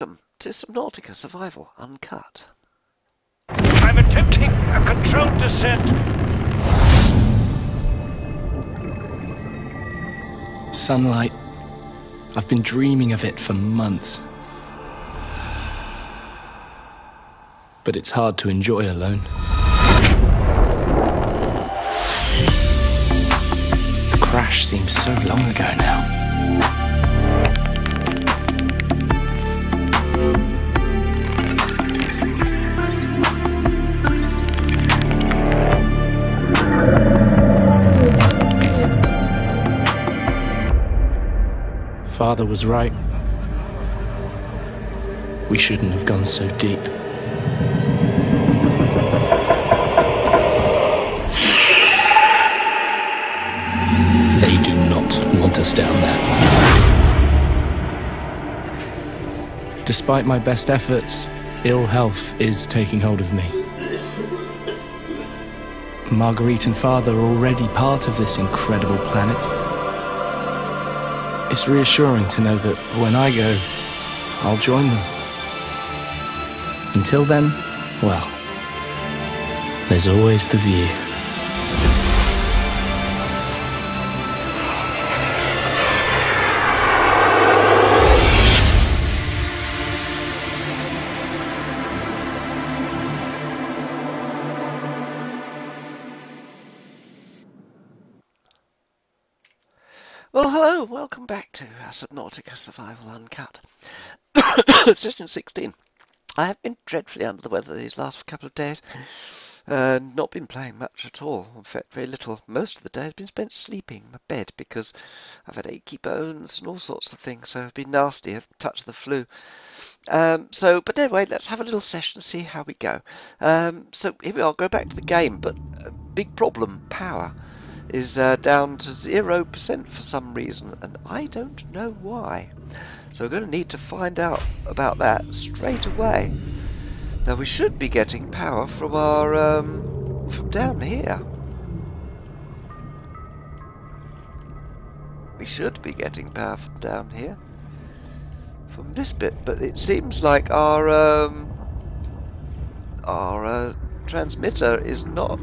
welcome to Subnautica Survival Uncut. I'm attempting a controlled descent. Sunlight. I've been dreaming of it for months. But it's hard to enjoy alone. The crash seems so long ago now. Father was right. We shouldn't have gone so deep. They do not want us down there. Despite my best efforts, ill health is taking hold of me. Marguerite and Father are already part of this incredible planet. It's reassuring to know that when I go, I'll join them. Until then, well, there's always the view. Well, hello, welcome back to Subnautica Survival Uncut. Session 16. I have been dreadfully under the weather these last couple of days. Not been playing much at all. In fact, very little. Most of the day has been spent sleeping in my bed because I've had achy bones and all sorts of things. So it's been nasty. I've touched the flu. But anyway, let's have a little session and see how we go. So here we are. Go back to the game, but big problem: power is down to 0% for some reason, and I don't know why. So we're going to need to find out about that straight away. Now we should be getting power from our from down here. We should be getting power from down here, from this bit, but it seems like our transmitter is not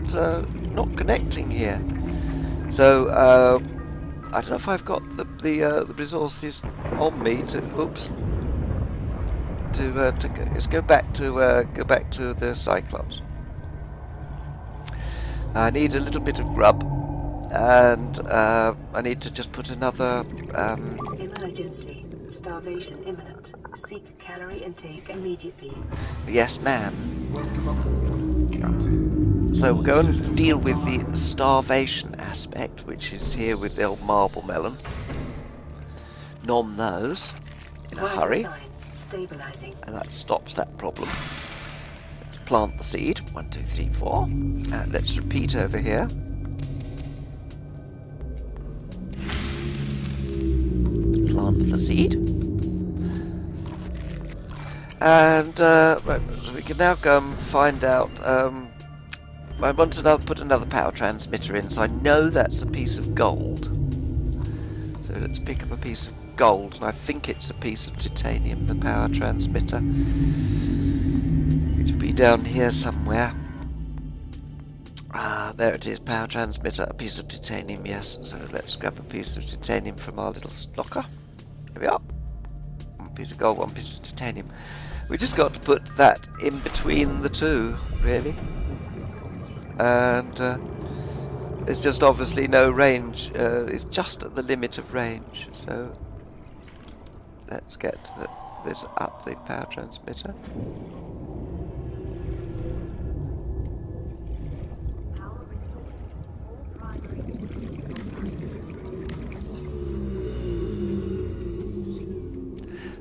connecting here. So I don't know if I've got the resources on me to go back to the Cyclops. I need a little bit of grub, and I need to just put another. Emergency. Starvation imminent. Seek calorie intake immediately. Yes, ma'am. So we'll go and deal with the starvation aspect, which is here with the old marble melon. Nom those in a hurry, and that stops that problem. Let's plant the seed. 1, 2, 3, 4. And let's repeat over here. Plant the seed. And right, so we can now go and find out. I want to put another power transmitter in, so I know that's a piece of gold. So let's pick up a piece of gold, and I think it's a piece of titanium, the power transmitter. It should be down here somewhere. Ah, there it is, power transmitter, a piece of titanium, yes. So let's grab a piece of titanium from our little locker. Here we are. One piece of gold, one piece of titanium. We just got to put that in between the two, really. And there's just obviously no range. It's just at the limit of range. So let's get this up the power transmitter.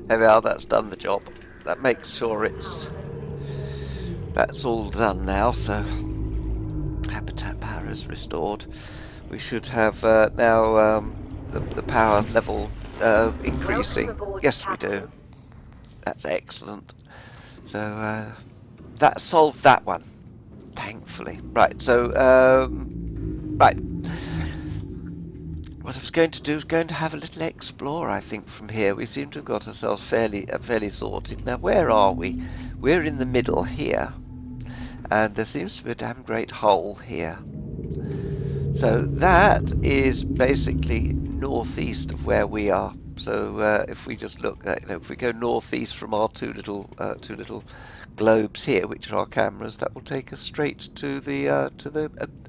There we are. That's done the job. That makes sure that's all done now. So. Habitat power is restored. We should have now the power level increasing. Yes, we do. That's excellent. So that solved that one, thankfully. Right. So right. what I was going to do is going to have a little explore, I think, from here. We seem to have got ourselves fairly sorted. Now, where are we? We're in the middle here, and there seems to be a damn great hole here. So that is basically northeast of where we are. So if we just look at, if we go northeast from our two little globes here, which are our cameras, that will take us straight to the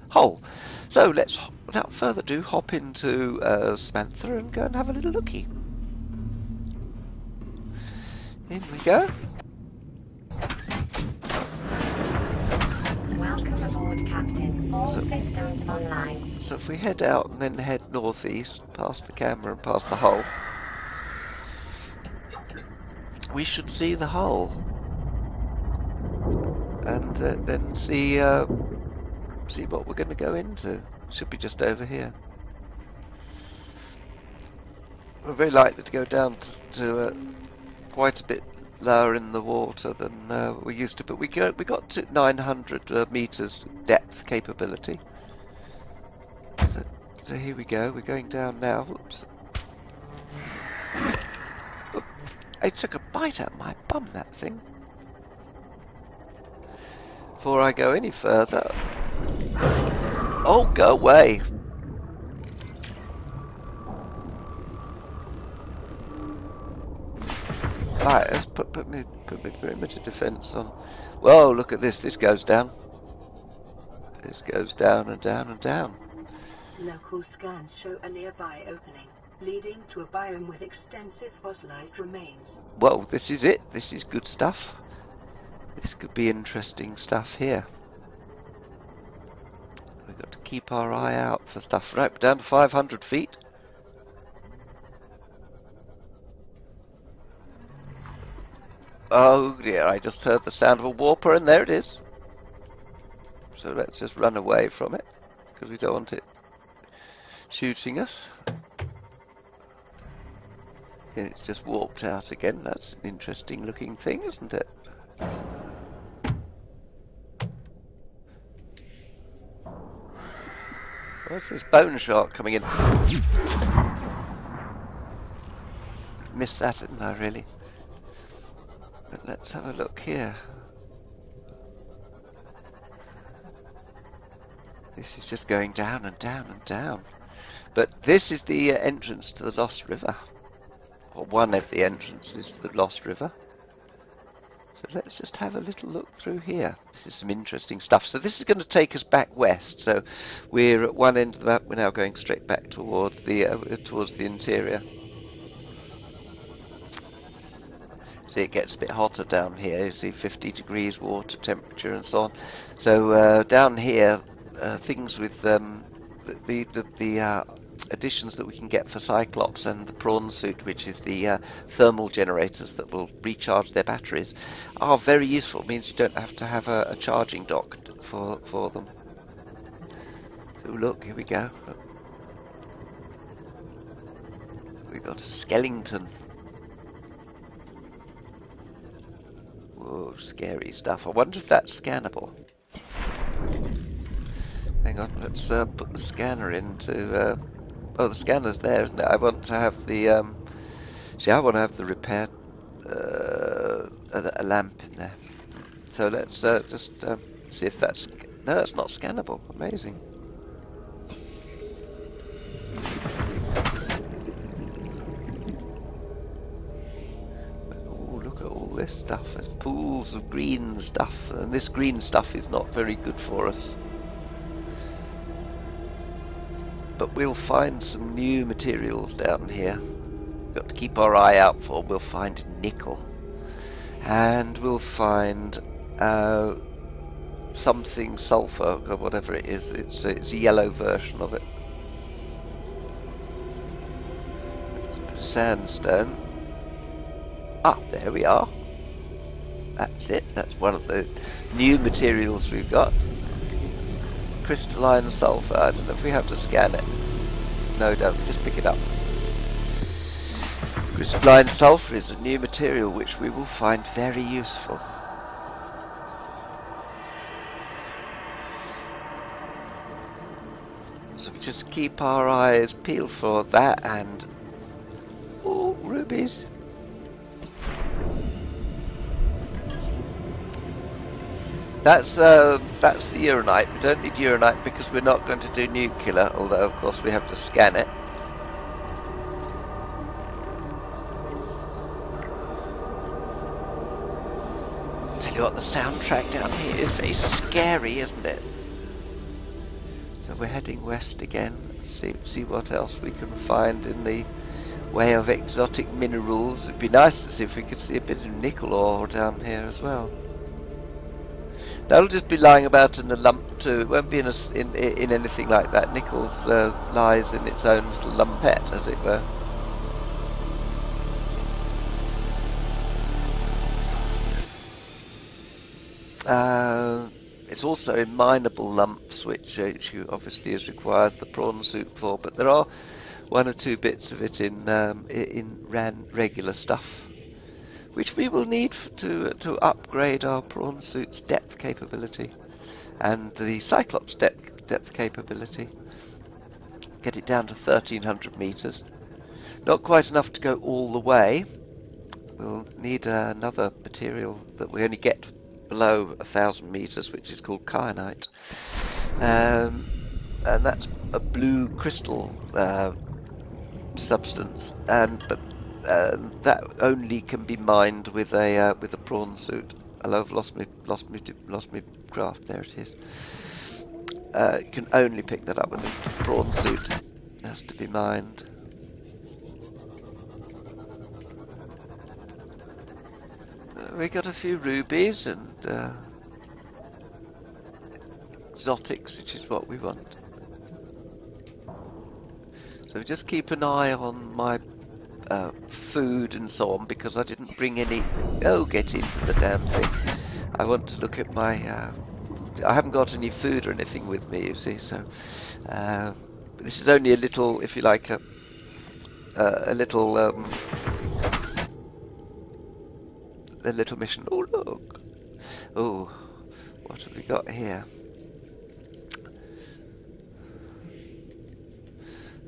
hole. So let's, without further ado, hop into Samantha and go and have a little looky. In we go. Welcome aboard, Captain. All systems online. So if we head out and then head northeast, past the camera and past the hole, we should see the hole, and then see what we're going to go into. Should be just over here. We're very likely to go down to quite a bit lower in the water than we used to, but we got to 900 meters depth capability. So here we go. We're going down now. Whoops! It took a bite out of my bum, that thing. Before I go any further. Oh, go away! Right, let's put my perimeter defense on. Whoa, look at this. This goes down. This goes down and down and down. Local scans show a nearby opening, leading to a biome with extensive fossilized remains. Well, this is it. This is good stuff. This could be interesting stuff here. We've got to keep our eye out for stuff. Right, down to 500 feet. Oh dear, I just heard the sound of a warper, and there it is. So let's just run away from it, because we don't want it shooting us. And it's just warped out again. That's an interesting looking thing, isn't it? What's this bone shark coming in? Missed that, didn't I, really? But let's have a look here. This is just going down and down and down. But this is the entrance to the Lost River. Or one of the entrances to the Lost River. So let's just have a little look through here. This is some interesting stuff. So this is going to take us back west. So we're at one end of the map. We're now going straight back towards the interior. See, it gets a bit hotter down here. You see 50 degrees water temperature and so on. So down here, things with the additions that we can get for Cyclops and the prawn suit, which is the thermal generators that will recharge their batteries, are very useful. It means you don't have to have a charging dock for them. So look, here we go. We've got a skeleton. Whoa, scary stuff. I wonder if that's scannable. Hang on, let's put the scanner into... oh, the scanner's there, isn't it? I want to have the... see, I want to have the repair... a lamp in there. So let's just see if that's... No, it's not scannable. Amazing. Oh, look at all this stuff. There's pools of green stuff, and this green stuff is not very good for us. But we'll find some new materials down here. We've got to keep our eye out for. We'll find nickel. And we'll find something sulfur, or whatever it is. It's a yellow version of it. Sandstone. Ah, there we are. That's it. That's one of the new materials we've got. Crystalline sulfur. I don't know if we have to scan it. No, don't. Just pick it up. Crystalline sulfur is a new material which we will find very useful. So we just keep our eyes peeled for that and... Oh, rubies. That's the uranite. We don't need uranite because we're not going to do nuclear, although of course we have to scan it. Tell you what, the soundtrack down here is very scary, isn't it? So we're heading west again. See what else we can find in the way of exotic minerals. It'd be nice to see if we could see a bit of nickel ore down here as well. That'll just be lying about in a lump too. It won't be in anything like that. Nickel's lies in its own little lumpette, as it were. It's also in mineable lumps, which obviously requires the prawn suit for. But there are one or two bits of it in regular stuff, which we will need to upgrade our prawn suit's depth capability and the Cyclops depth capability. Get it down to 1300 meters. Not quite enough to go all the way. We'll need another material that we only get below 1000 meters, which is called kyanite, and that's a blue crystal substance, but that only can be mined with a prawn suit. Hello, I've lost me graph. There it is. You can only pick that up with a prawn suit. It has to be mined. We got a few rubies and exotics, which is what we want. So just keep an eye on my food and so on, because I didn't bring any... Oh, get into the damn thing. I want to look at my... I haven't got any food or anything with me, you see, so... this is only a little, if you like, a little mission. Oh, look! Oh, what have we got here?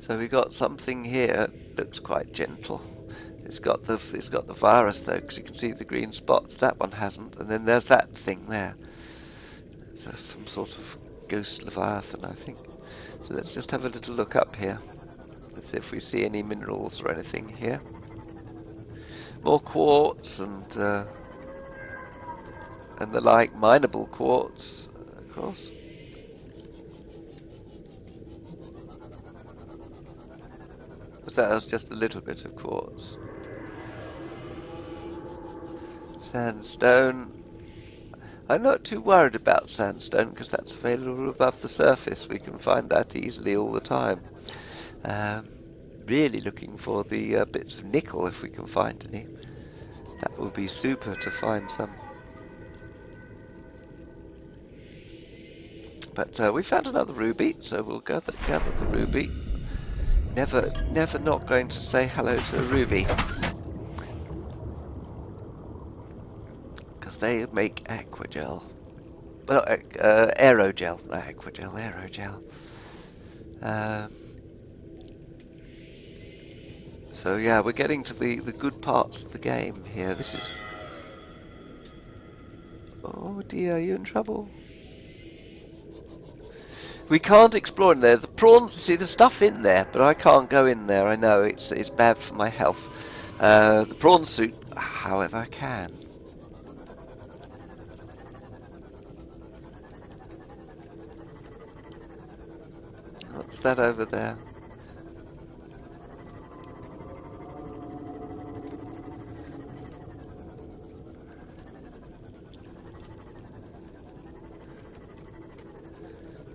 So we got something here. Looks quite gentle. It's got the virus though, because you can see the green spots. That one hasn't, and then there's that thing there. It's some sort of ghost leviathan, I think. So let's just have a little look up here. Let's see if we see any minerals or anything here. More quartz and the like, mineable quartz, of course. That was just a little bit of quartz. Sandstone. I'm not too worried about sandstone because that's available above the surface. We can find that easily all the time. Really looking for the bits of nickel if we can find any. That would be super to find some. But we found another ruby, so we'll gather the ruby. Never not going to say hello to a ruby, because they make aquagel. Well, aerogel, not aquagel, aerogel. So yeah, we're getting to the good parts of the game here. This is... Oh dear, are you in trouble? We can't explore in there. The prawns, see the stuff in there, but I can't go in there. I know it's bad for my health. The prawn suit, however, I can. What's that over there?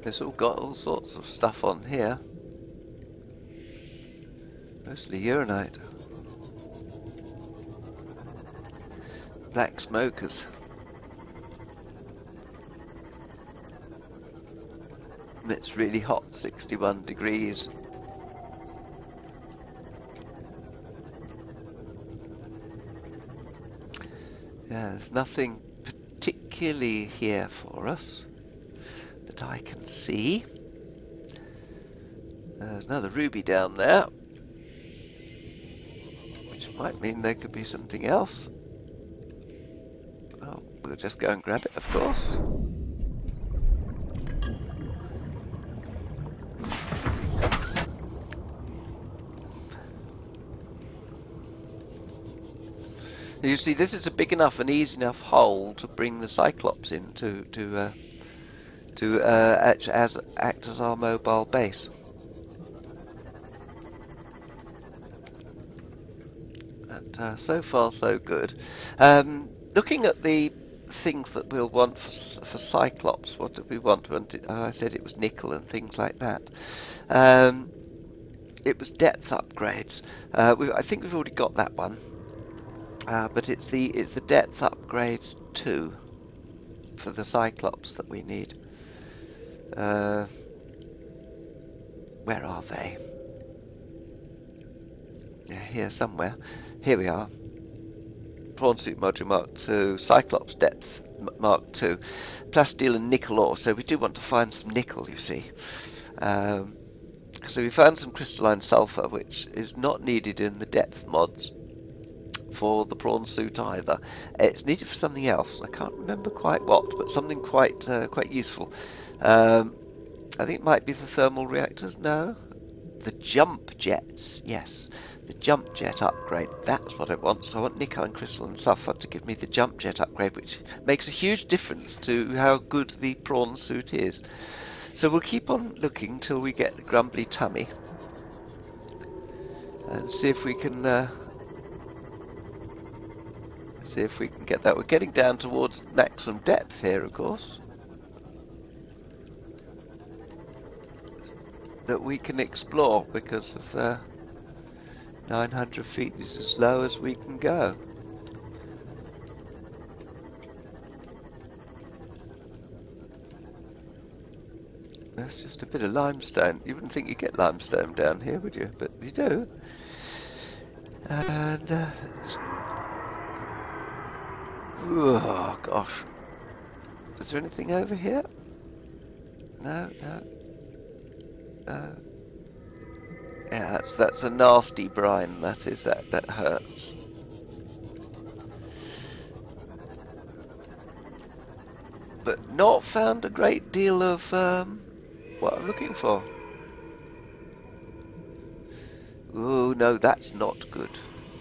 It's all got all sorts of stuff on here. Mostly uranite. Black smokers. It's really hot, 61 degrees. Yeah, there's nothing particularly here for us that I can see. There's another ruby down there, which might mean there could be something else. Well, we'll just go and grab it, of course. You see, this is a big enough and easy enough hole to bring the Cyclops in to act as our mobile base. And so far, so good. Looking at the things that we'll want for Cyclops, what did we want? I said it was nickel and things like that. It was depth upgrades. I think we've already got that one. But it's the depth upgrades too for the Cyclops that we need. Where are they? Yeah, here somewhere. Here we are. Prawn suit module Mark 2, Cyclops depth Mark 2, plasteel and nickel ore. So we do want to find some nickel, you see. So we found some crystalline sulfur, which is not needed in the depth mods for the prawn suit either. It's needed for something else. I can't remember quite what, but something quite useful. I think it might be the thermal reactors. No, the jump jets. Yes, the jump jet upgrade. That's what I want. So I want nickel and crystalline sulfur to give me the jump jet upgrade, which makes a huge difference to how good the prawn suit is. So we'll keep on looking till we get the grumbly tummy and see if we can get that. We're getting down towards maximum depth here, of course, that we can explore because of 900 feet is as low as we can go. That's just a bit of limestone. You wouldn't think you get limestone down here, would you? But you do. And oh gosh, is there anything over here? No. Yeah, that's a nasty brine. That is that hurts. But not found a great deal of what I'm looking for. Oh no, that's not good.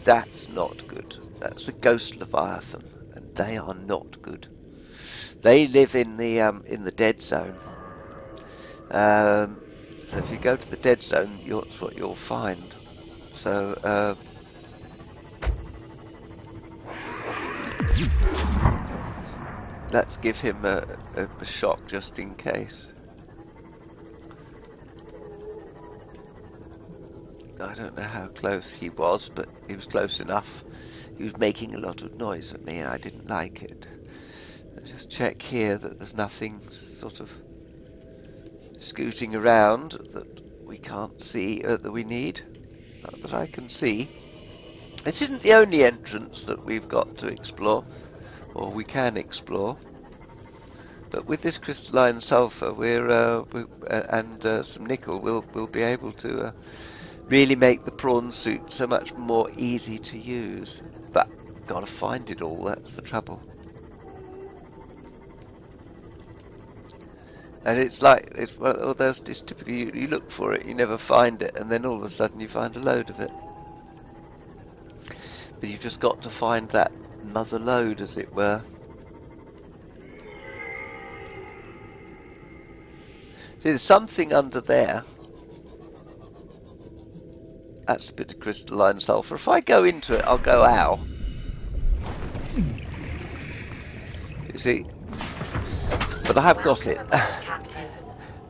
That's not good. That's a ghost leviathan, and they are not good. They live in the dead zone. So if you go to the dead zone, that's what you'll find. So let's give him a shock just in case. I don't know how close he was, but he was close enough. He was making a lot of noise at me and I didn't like it. Let's just check here that there's nothing sort of scooting around that we can't see, that we need. Not that I can see. This isn't the only entrance that we've got to explore, or we can explore. But with this crystalline sulfur, and some nickel, we'll be able to really make the prawn suit so much more easy to use. But gotta find it all. That's the trouble. And it's like it's typically you look for it, you never find it, and then all of a sudden you find a load of it. But you've just got to find that mother lode, as it were. See, there's something under there. That's a bit of crystalline sulfur. If I go into it, I'll go ow. You see? But I have got it.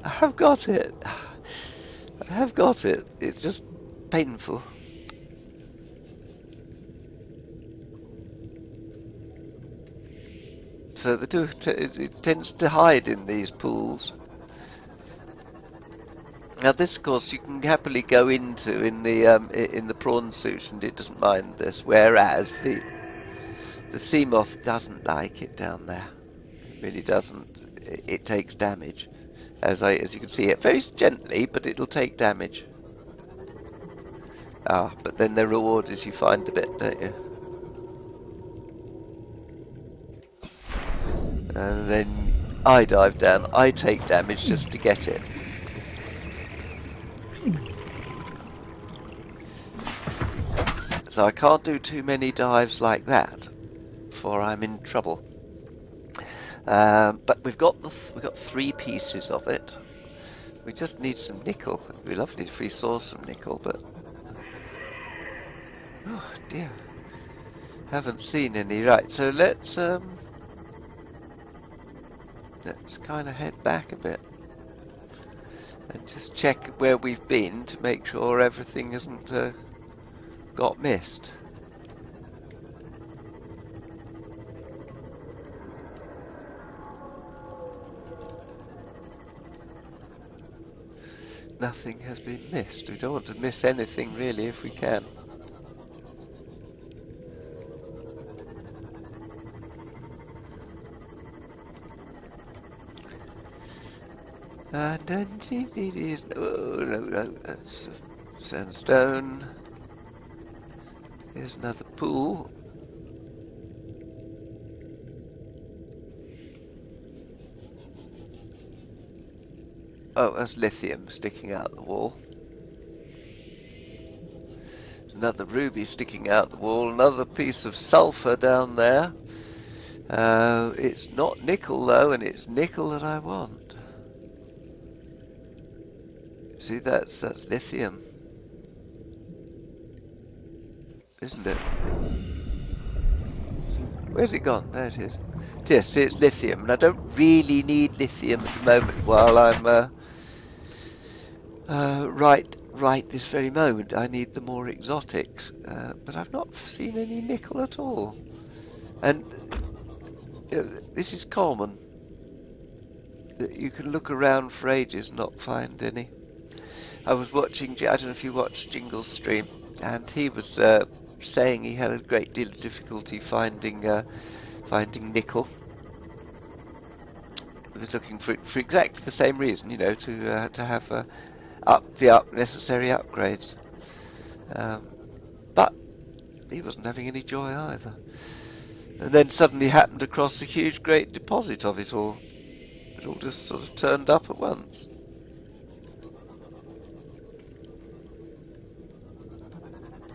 I have got it. I have got it. It's just painful. So it tends to hide in these pools. Now this, of course, you can happily go into in the prawn suit, and it doesn't mind this. Whereas the sea moth doesn't like it down there. It really doesn't. It takes damage, as you can see it very gently, but it'll take damage. Ah, but then the reward is you find a bit, don't you? And then I dive down, I take damage just to get it. So I can't do too many dives like that, for I'm in trouble. But we've got 3 pieces of it. We just need some nickel. It'd be lovely if we saw some nickel, but oh dear, haven't seen any. Right, so let's kind of head back a bit and just check where we've been to make sure everything hasn't got missed. Nothing has been missed. We don't want to miss anything really if we can. And then it is no, that's sandstone. Here's another pool. Oh, that's lithium sticking out the wall. Another ruby sticking out the wall. Another piece of sulfur down there. It's not nickel though, and it's nickel that I want. See, that's lithium, isn't it? Where's it gone? There it is. Yes, see, it's lithium, and I don't really need lithium at the moment while I'm right this very moment. I need the more exotics, but I've not seen any nickel at all. And you know, this is common, that you can look around for ages and not find any. I was watching, I don't know if you watched Jingle's stream, and he was saying he had a great deal of difficulty finding nickel. He was looking for exactly the same reason, you know, to have the necessary upgrades. But he wasn't having any joy either. And then suddenly happened across a huge, great deposit of it all. It all just sort of turned up at once.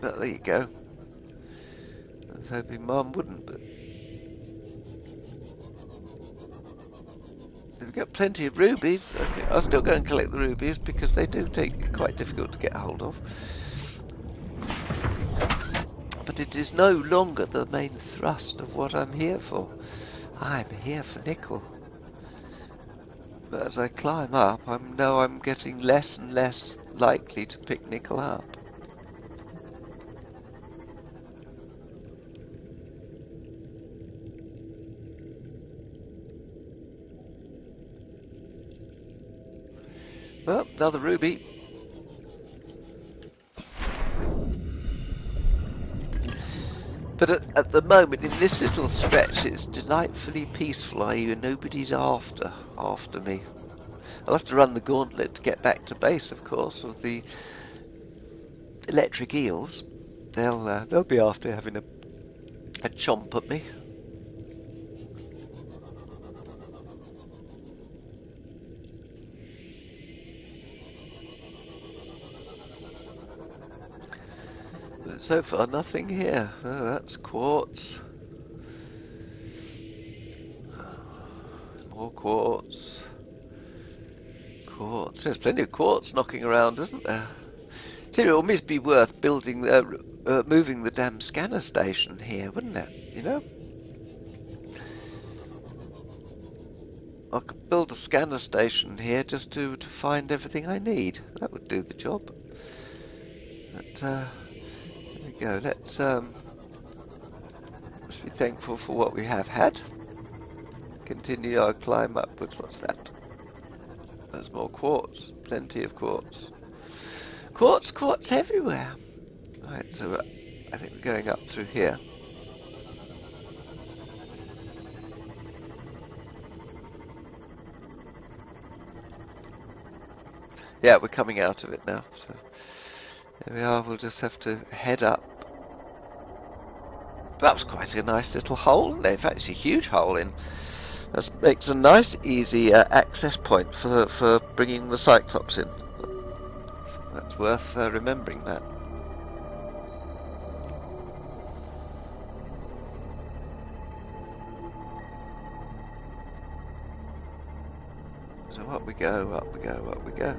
But there you go. I was hoping Mum wouldn't, but we've got plenty of rubies. Okay, I'll still go and collect the rubies because they do take quite difficult to get hold of. But it is no longer the main thrust of what I'm here for. I'm here for nickel. But as I climb up, I'm getting less and less likely to pick nickel up. Well, another ruby. But at the moment, in this little stretch, it's delightfully peaceful. Nobody's after me. I'll have to run the gauntlet to get back to base, of course, with the electric eels. They'll be after having a chomp at me. But so far, nothing here. Oh, that's quartz. More quartz. Quartz. There's plenty of quartz knocking around, isn't there? Tell you, it would almost be worth building, moving the damn scanner station here, wouldn't it? You know? I could build a scanner station here just to find everything I need. That would do the job. But, there we go. Let's be thankful for what we have had. Continue our climb upwards. What's that? There's more quartz. Plenty of quartz. Quartz everywhere. Right, so I think we're going up through here. Yeah, we're coming out of it now. So There we are, we'll just have to head up. That was quite a nice little hole, isn't it? In fact, it's a huge hole in. That makes a nice, easy access point for bringing the Cyclops in. That's worth remembering that. So up we go, up we go, up we go.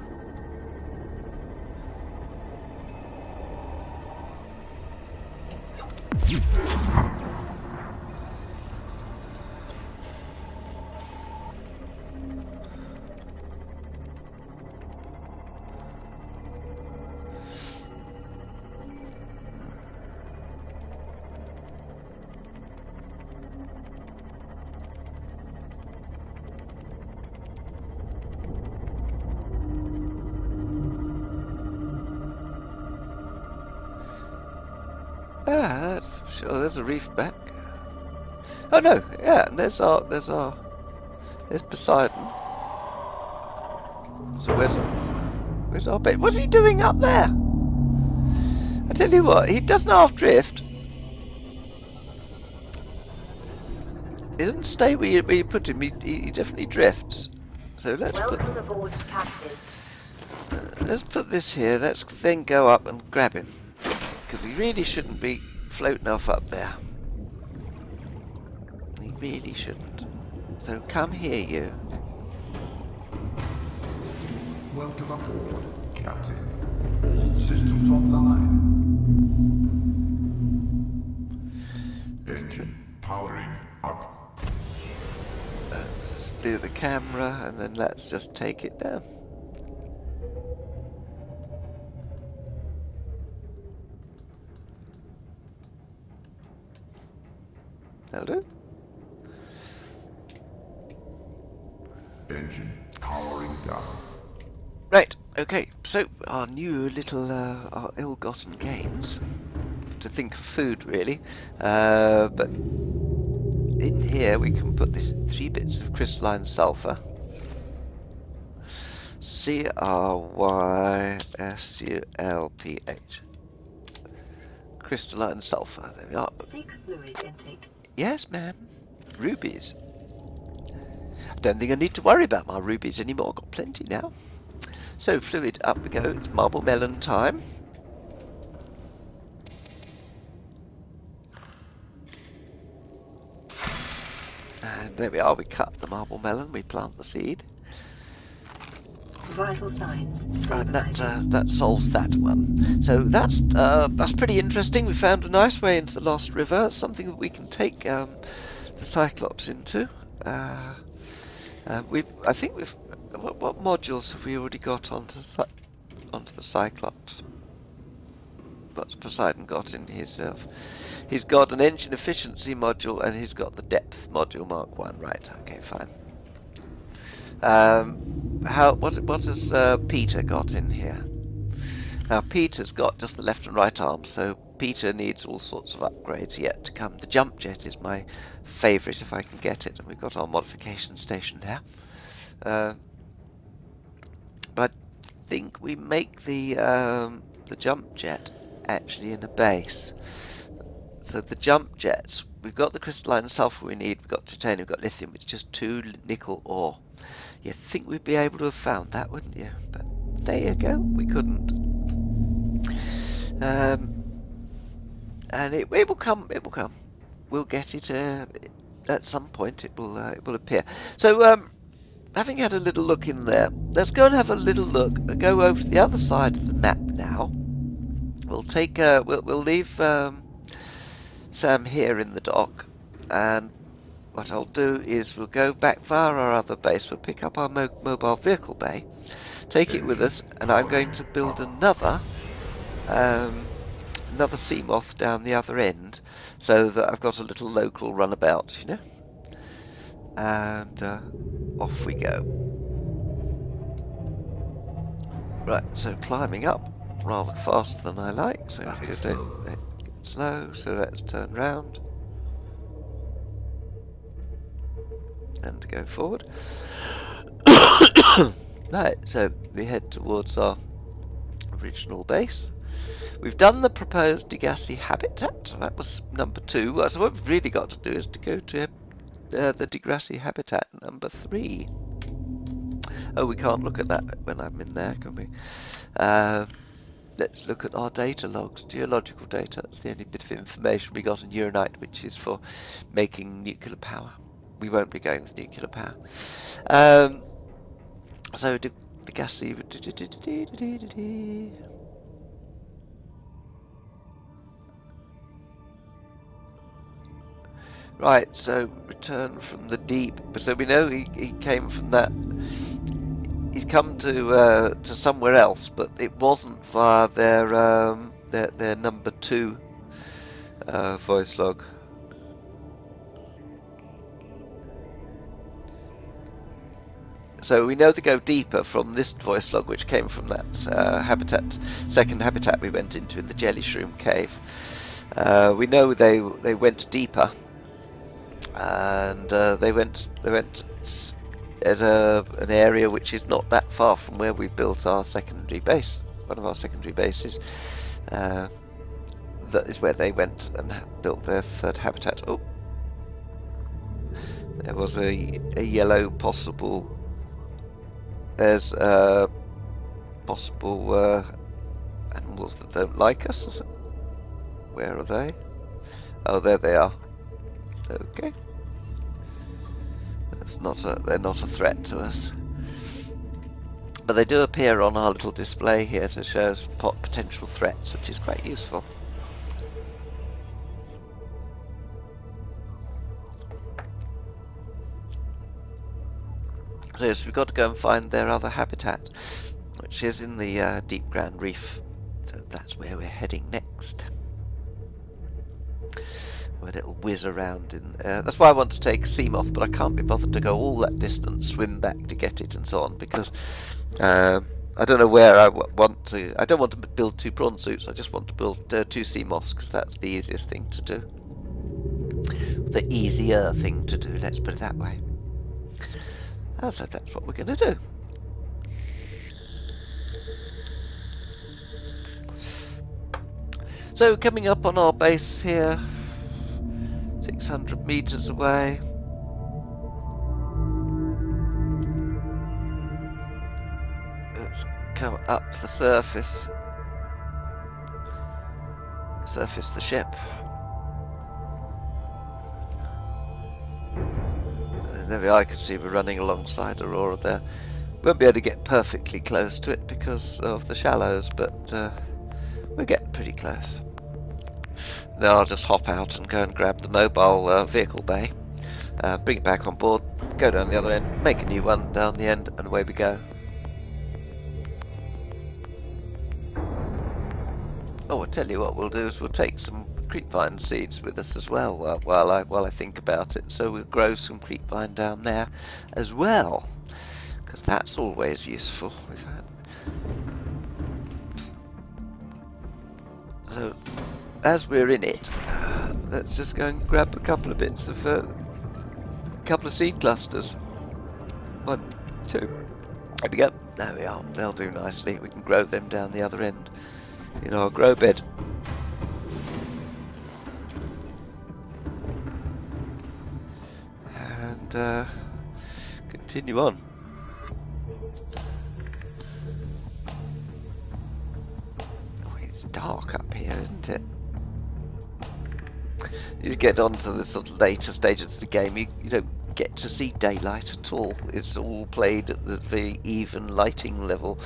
Ah, that's sure. There's a reef back. Oh no, yeah, and there's Poseidon. So where's our bait? What's he doing up there? I tell you what, he doesn't half drift. He doesn't stay where you put him. He definitely drifts. So Welcome aboard, Captain. Let's put this here. Let's then go up and grab him. Because he really shouldn't be floating off up there. He really shouldn't. So come here, you. Welcome aboard, Captain. All systems online. Engine powering up. Let's do the camera and then let's just take it down. That'll do. Engine powering down. Right, okay, so our new little, our ill-gotten gains. To think of food, really. But in here we can put this 3 bits of crystalline sulfur. CRYSULPH. Crystalline sulfur, there we are. Seek fluid intake. Yes, ma'am. Rubies. I don't think I need to worry about my rubies anymore. Got plenty now. So, fluid, up we go. It's marble melon time. And there we are. We cut the marble melon. We plant the seed. Vital signs And stabilizing. that solves that one. So that's pretty interesting. We found a nice way into the Lost River. Something that we can take the Cyclops into. I think we've. What modules have we already got onto the Cyclops? What's Poseidon got in his? He's got an engine efficiency module and he's got the depth module Mark 1. Right. Okay. Fine. What has Peter got in here? Now Peter's got just the left and right arms, so Peter needs all sorts of upgrades yet to come. The jump jet is my favourite if I can get it, and we've got our modification station there. But I think we make the jump jet actually in a base. So the jump jets, we've got the crystalline sulfur we need, we've got titanium, we've got lithium, it's just 2 nickel ore. You'd think we'd be able to have found that, wouldn't you? But there you go, we couldn't. And it will come, it will come. We'll get it at some point, it will appear. So, having had a little look in there, let's go and have a little look, go over to the other side of the map now. We'll take, we'll leave Sam here in the dock, and what I'll do is we'll go back via our other base, we'll pick up our mobile vehicle bay, take it with us, and I'm going to build another Seamoth down the other end, so that I've got a little local runabout, you know, and off we go. Right, so climbing up rather faster than I like, so let's go slow, so let's turn round and go forward. Right, so we head towards our original base. We've done the proposed Degassi habitat. That was number 2. So what we've really got to do is to go to the Degrassi habitat number 3. Oh, we can't look at that when I'm in there, can we? Let's look at our data logs. Geological data, that's the only bit of information we got in Uranite, which is for making nuclear power. We won't be going with nuclear power. So Degassi. Right, so return from the deep. So we know he came from that. He's come to somewhere else, but it wasn't via their number 2 voice log. So we know to go deeper from this voice log, which came from that second habitat we went into in the jelly shroom cave. We know they went deeper, and they went at an area which is not that far from where we've built our secondary base. One of our secondary bases. That is where they went and built their third habitat. Oh, there was a yellow possible. There's possible animals that don't like us. Where are they? Oh, there they are. Okay. They're not a threat to us. But they do appear on our little display here to show us potential threats, which is quite useful. So yes, we've got to go and find their other habitat, which is in the deep ground reef. So that's where we're heading next. Where it'll whiz around in. That's why I want to take a Seamoth, but I can't be bothered to go all that distance, swim back to get it, and so on, because I don't know where I want to. I don't want to build 2 prawn suits. I just want to build 2 Seamoths, because that's the easiest thing to do. The easier thing to do. Let's put it that way. So that's what we're going to do. So coming up on our base here, 600 meters away. Let's come up to the surface. Surface the ship. There we are, I can see we're running alongside Aurora there. Won't be able to get perfectly close to it because of the shallows, but we're getting pretty close. Then I'll just hop out and go and grab the mobile vehicle bay, bring it back on board, go down the other end, make a new one down the end, and away we go. Oh, I'll tell you what we'll do is we'll take some creepvine seeds with us as well while I think about it. So we'll grow some creepvine down there as well, because that's always useful. So as we're in it, let's just go and grab a couple of bits of a couple of seed clusters. 1, 2. There we go. There we are. They'll do nicely. We can grow them down the other end in our grow bed. And continue on. Oh, it's dark up here, isn't it? You get on to the sort of later stages of the game, you don't get to see daylight at all. It's all played at the very even lighting level.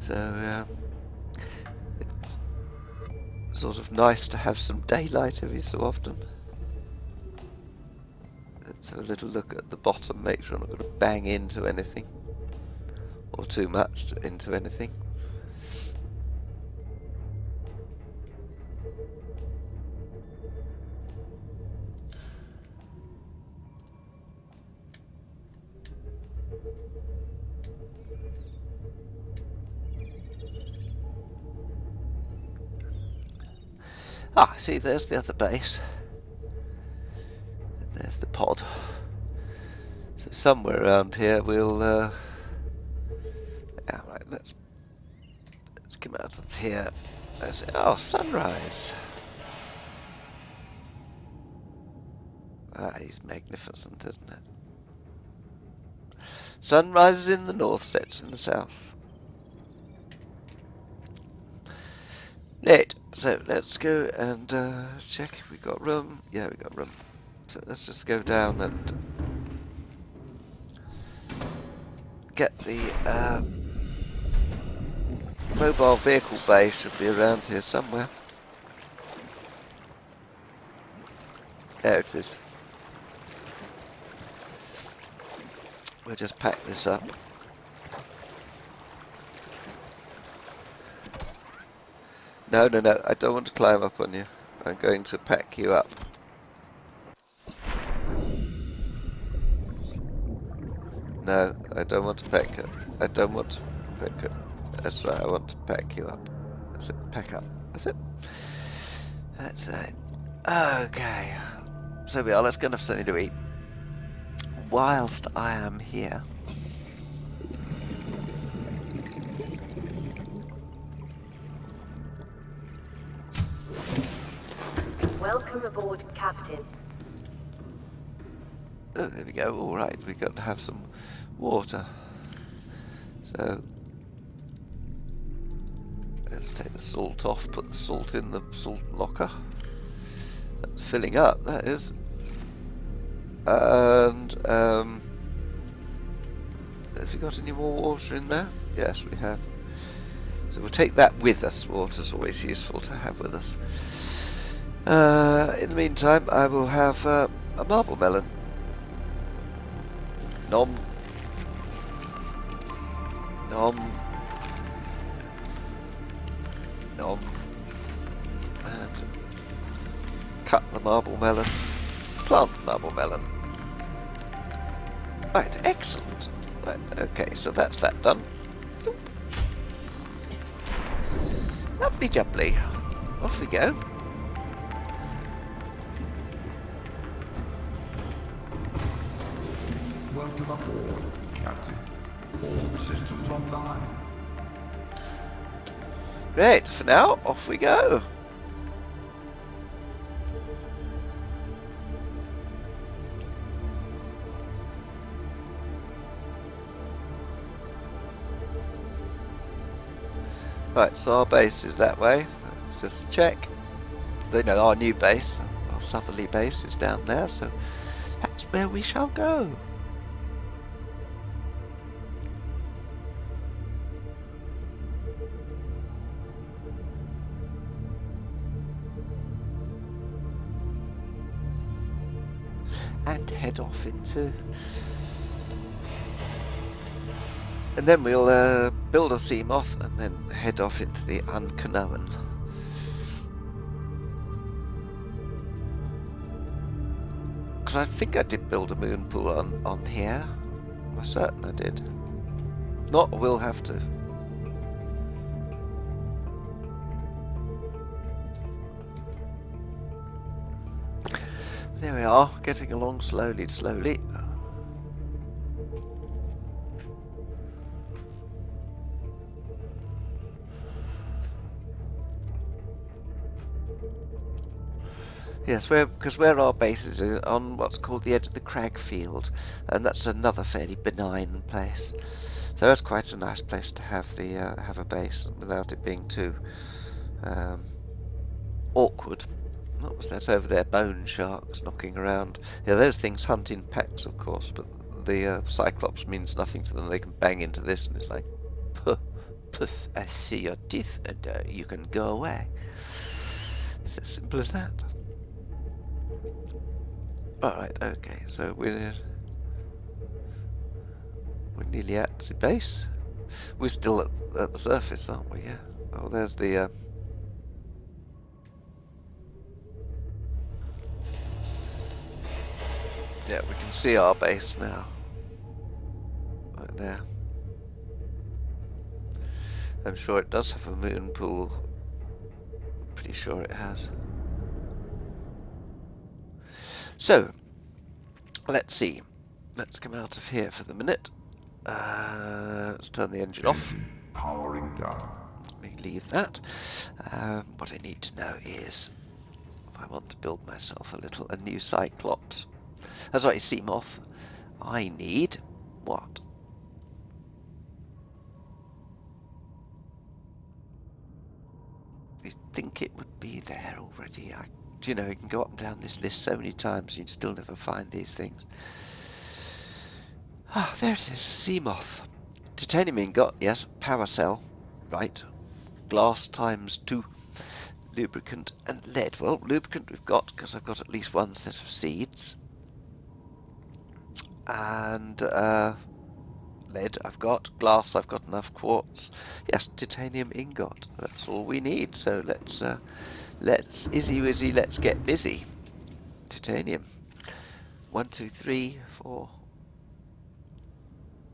So it's sort of nice to have some daylight every so often. Let's have a little look at the bottom, make sure I'm not going to bang into anything or too much into anything. Ah, see, there's the other base. And there's the pod. So somewhere around here we'll yeah, right, let's come out of here. Let's see. Oh, sunrise. Ah, he's magnificent, isn't it? Sun rises in the north, sets in the south. Right, so let's go and check if we got room. Yeah, we got room. So let's just go down and get the mobile vehicle bay. Should be around here somewhere. There it is. We'll just pack this up. No, no, no, I don't want to climb up on you. I'm going to pack you up. No, I don't want to pack it. I don't want to pack it. That's right, I want to pack you up. That's it, pack up. That's it. That's it. Okay. So we are, let's go and have something to eat. Whilst I am here. Welcome aboard, Captain. Oh, there we go. All right, we got to have some water. So let's take the salt off. Put the salt in the salt locker. That's filling up. That is. And have we got any more water in there? Yes, we have. So we'll take that with us. Water's always useful to have with us. In the meantime, I will have a marble melon. Nom. Nom. Nom. And cut the marble melon. Plant the marble melon. Right, excellent. Right, okay, so that's that done. Oop. Lovely jubbly. Off we go. Welcome aboard, Captain. All systems online. Great, for now, off we go. Right, so our base is that way. Let's just check. No, our new base, our southerly base, is down there, so that's where we shall go. And head off into... And then we'll build a sea moth and then head off into the unknown. Because I think I did build a moon pool on here. I'm certain I did. Not, we'll have to. There we are, getting along slowly, slowly. Yes, because where our base is on what's called the edge of the crag field, and that's another fairly benign place. So that's quite a nice place to have the have a base without it being too awkward. What was that over there? Bone sharks knocking around. Yeah, those things hunt in packs, of course, but the Cyclops means nothing to them. They can bang into this, and it's like, puff, puff, I see your teeth, and you can go away. It's as simple as that. Alright, okay, so we're nearly at the base. We're still at the surface, aren't we? Yeah. Oh, there's the... Yeah, we can see our base now. Right there. I'm sure it does have a moon pool. Pretty sure it has. So, let's see. Let's come out of here for the minute. Let's turn the engine off. Engine powering down. let me leave that. What I need to know is if I want to build myself a new Cyclops. Sorry, Seamoth. I need what? You think it would be there already? You know, you can go up and down this list so many times and you'd still never find these things. Ah, there it is, Seamoth. Titanium ingot, yes. Power cell, right. Glass times 2. Lubricant and lead. Well, lubricant we've got because I've got at least one set of seeds. And lead I've got. Glass I've got enough. Quartz. Yes, titanium ingot. That's all we need. So let's izzy wizzy, let's get busy. Titanium. 1, 2, 3, 4.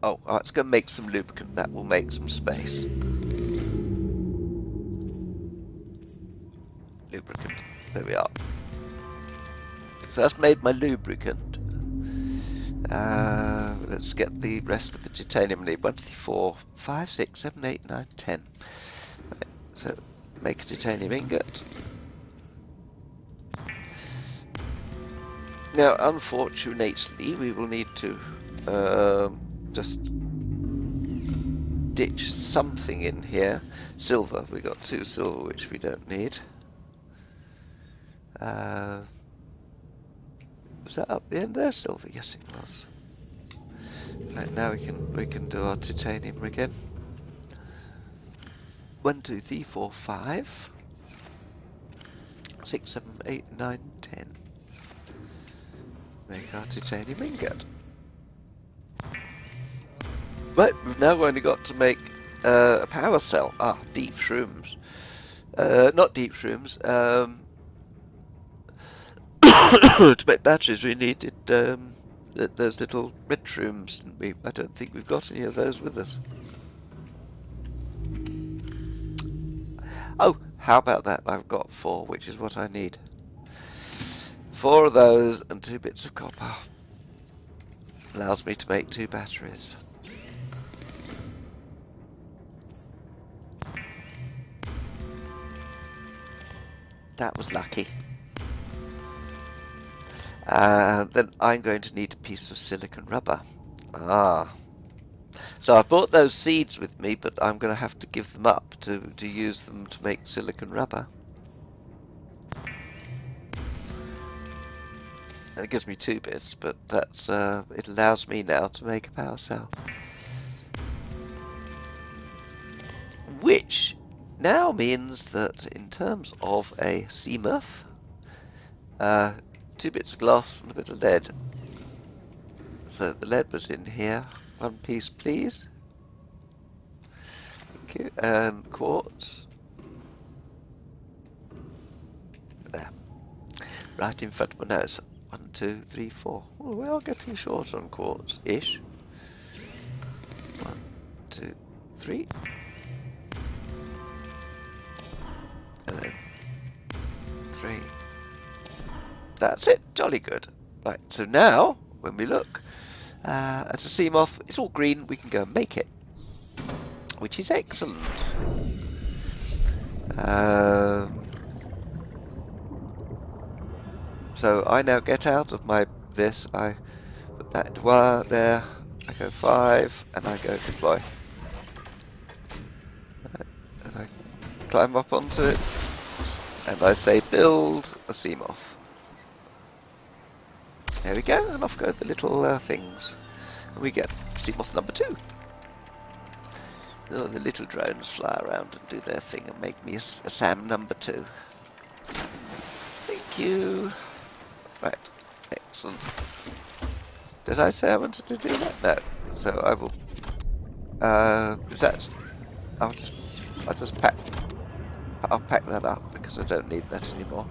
Oh, it's going to make some lubricant. That will make some space. Lubricant. There we are. So that's made my lubricant. Let's get the rest of the titanium. I need 1, 2, 3, 4, 5, 6, 7, 8, 9, 10. Right, so make a titanium ingot. Now, unfortunately, we will need to just ditch something in here. Silver. We got 2 silver, which we don't need. Was that up the end there? Silver, yes it was. Right, now we can do our titanium again. 1, 2, 3, 4, 5, 6, 7, 8, 9, 10. Make our titanium ingot. Right, we've now only got to make a power cell. Ah, deep shrooms. Not deep shrooms. To make batteries we needed those little red shrooms, didn't we? I don't think we've got any of those with us. Oh, how about that? I've got 4, which is what I need. 4 of those and 2 bits of copper. Allows me to make 2 batteries. That was lucky. Then I'm going to need a piece of silicon rubber. Ah. So I've brought those seeds with me, but I'm going to have to give them up to use them to make silicon rubber. And it gives me 2 bits, but that's it allows me now to make a power cell. Which now means that in terms of a Seamoth, 2 bits of glass and a bit of lead. So the lead was in here. 1 piece, please. Thank you. And quartz. There. Right in front of my nose. 1, 2, 3, 4. Oh, we are getting short on quartz-ish. 1, 2, 3. And then 3. That's it, jolly good. Right, so now, when we look at a Seamoth, it's all green, we can go and make it. Which is excellent. So I now get out of my this, I put that into wire there, I go 5, and I go deploy. And I climb up onto it, and I say build a Seamoth. There we go, and off go the little things. And we get Seamoth number 2. Oh, the little drones fly around and do their thing and make me a Sam number 2. Thank you. Right, excellent. Did I say I wanted to do that? No. So I will. I'll pack that up because I don't need that anymore.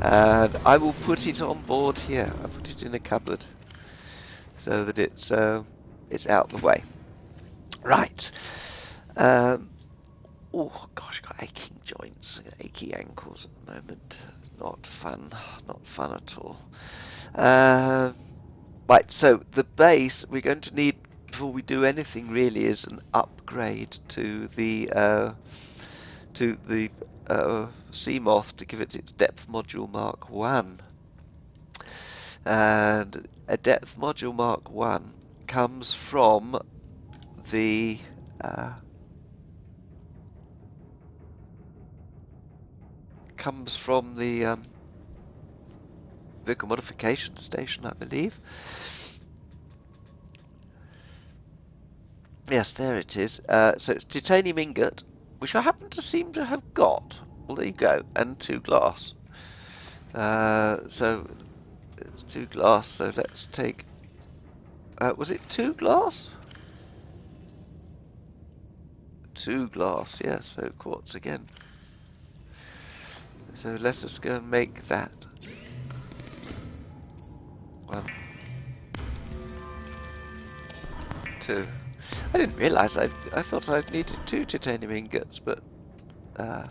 And I will put it on board here. I'll put it in a cupboard so that it's out of the way. Right. Oh gosh, got aching joints, achy ankles at the moment. It's not fun. Not fun at all. Right. So the base we're going to need before we do anything really is an upgrade to the to the sea moth to give it its depth module Mark 1. And a depth module Mark 1 comes from the vehicle modification station, I believe. Yes, there it is. So it's titanium ingot, which I happen to seem to have got. Well, there you go, and 2 glass. So it's 2 glass. So let's take. Was it 2 glass? 2 glass, yes. So quartz again. So let us go and make that. 1, 2. I didn't realise I thought I needed 2 titanium ingots, but oh,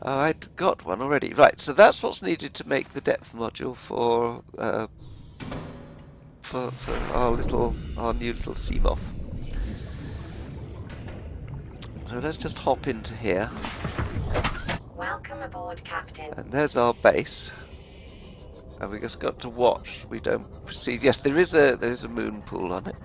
I'd got one already. Right, so that's what's needed to make the depth module for our new little sea moth. So let's just hop into here. Welcome aboard, Captain. And there's our base. And we just got to watch. We don't proceed. Yes, there is a moon pool on it.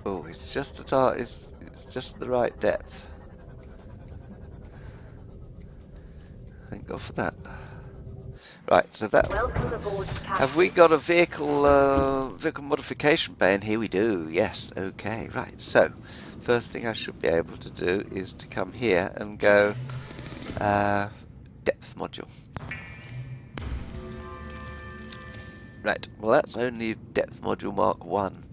Oh, it's just it's just the right depth. Thank God for that. Right, so that. Welcome aboard, Captain. Have we got a vehicle modification bay? And here we do. Yes. Okay. Right. So, first thing I should be able to do is to come here and go depth module. Right. Well, that's only depth module Mark 1,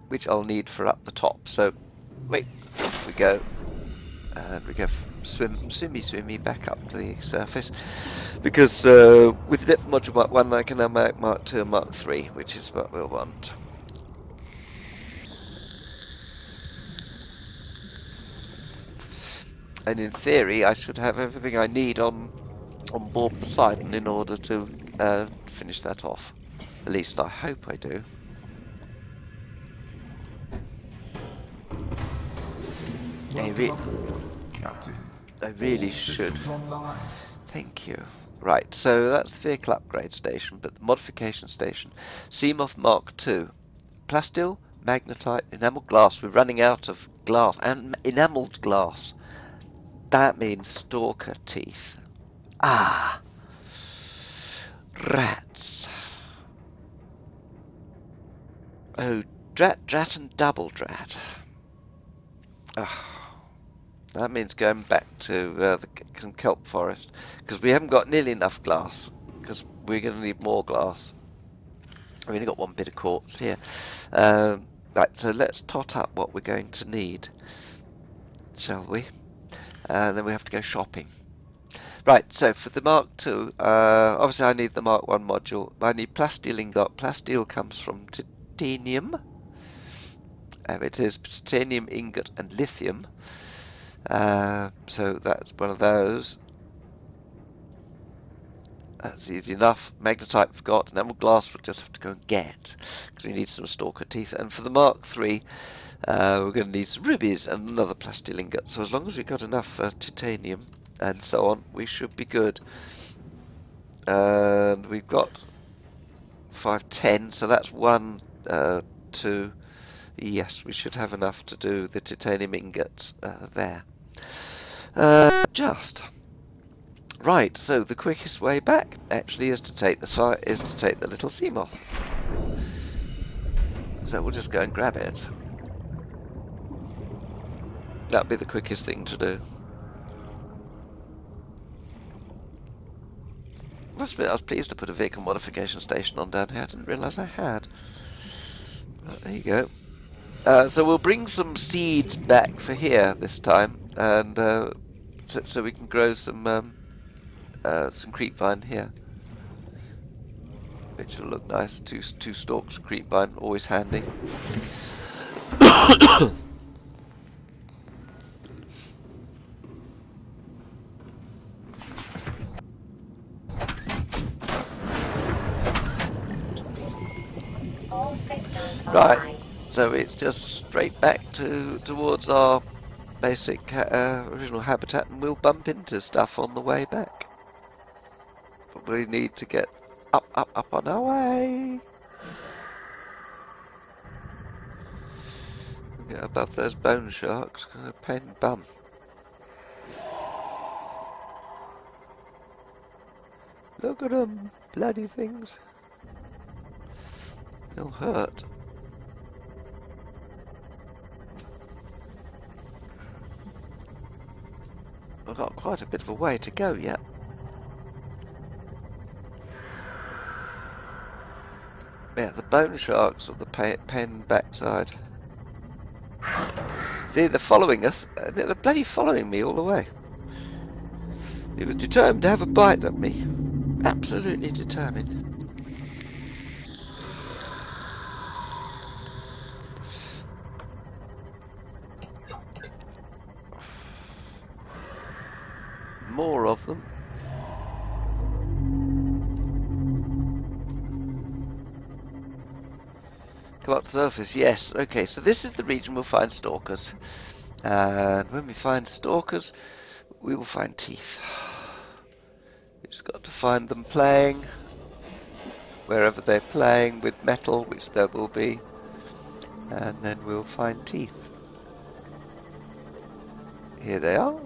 which I'll need for up the top. So, wait. Off we go. And we go swimmy back up to the surface, because with the depth module Mark 1 I can now make Mark 2 and Mark 3, which is what we'll want. And in theory I should have everything I need on board Poseidon in order to finish that off. At least I hope I do. I really should. Thank you. Right, so that's the vehicle upgrade station, but the modification station. Seamoth Mark II. Plasteel, magnetite, enamel glass. We're running out of glass, and enameled glass. That means stalker teeth. Ah! Rats. Oh, drat and double drat. Ah. That means going back to some kelp forest, because we haven't got nearly enough glass, because we're going to need more glass. I've only got 1 bit of quartz here. Right, so let's tot up what we're going to need, shall we? And then we have to go shopping. Right, so for the Mark II, obviously I need the Mark 1 module. I need plasteel ingot. Plasteel comes from titanium. It is titanium ingot and lithium. So that's one of those. That's easy enough. Magnetite forgot. Enamel glass we'll just have to go and get, because we need some stalker teeth. And for the Mark III, we're going to need some rubies and another plasteel ingot. So as long as we've got enough titanium and so on, we should be good. And we've got 5, 10, so that's 1, 2. Yes, we should have enough to do the titanium ingots there. Just right. So the quickest way back actually is to take the little sea moth. So we'll just go and grab it. That'd be the quickest thing to do. I was pleased to put a vehicle modification station on down here. I didn't realise I had. But there you go. So we'll bring some seeds back for here this time, and so we can grow some creepvine here, which will look nice. Two stalks of creepvine, always handy. Right. online. So it's just straight back towards our basic original habitat, and we'll bump into stuff on the way back. But we need to get up on our way. Get above those bone sharks. A pain in the bum. Look at them, bloody things. They'll hurt. I've got quite a bit of a way to go yet. Yeah, the bone sharks are the pain backside. See, they're following us. They're bloody following me all the way. He was determined to have a bite at me. Absolutely determined. More of them. Come up to the surface, yes. Okay, so this is the region we'll find stalkers. And when we find stalkers, we will find teeth. We've just got to find them playing, wherever they're playing with metal, which there will be. And then we'll find teeth. Here they are.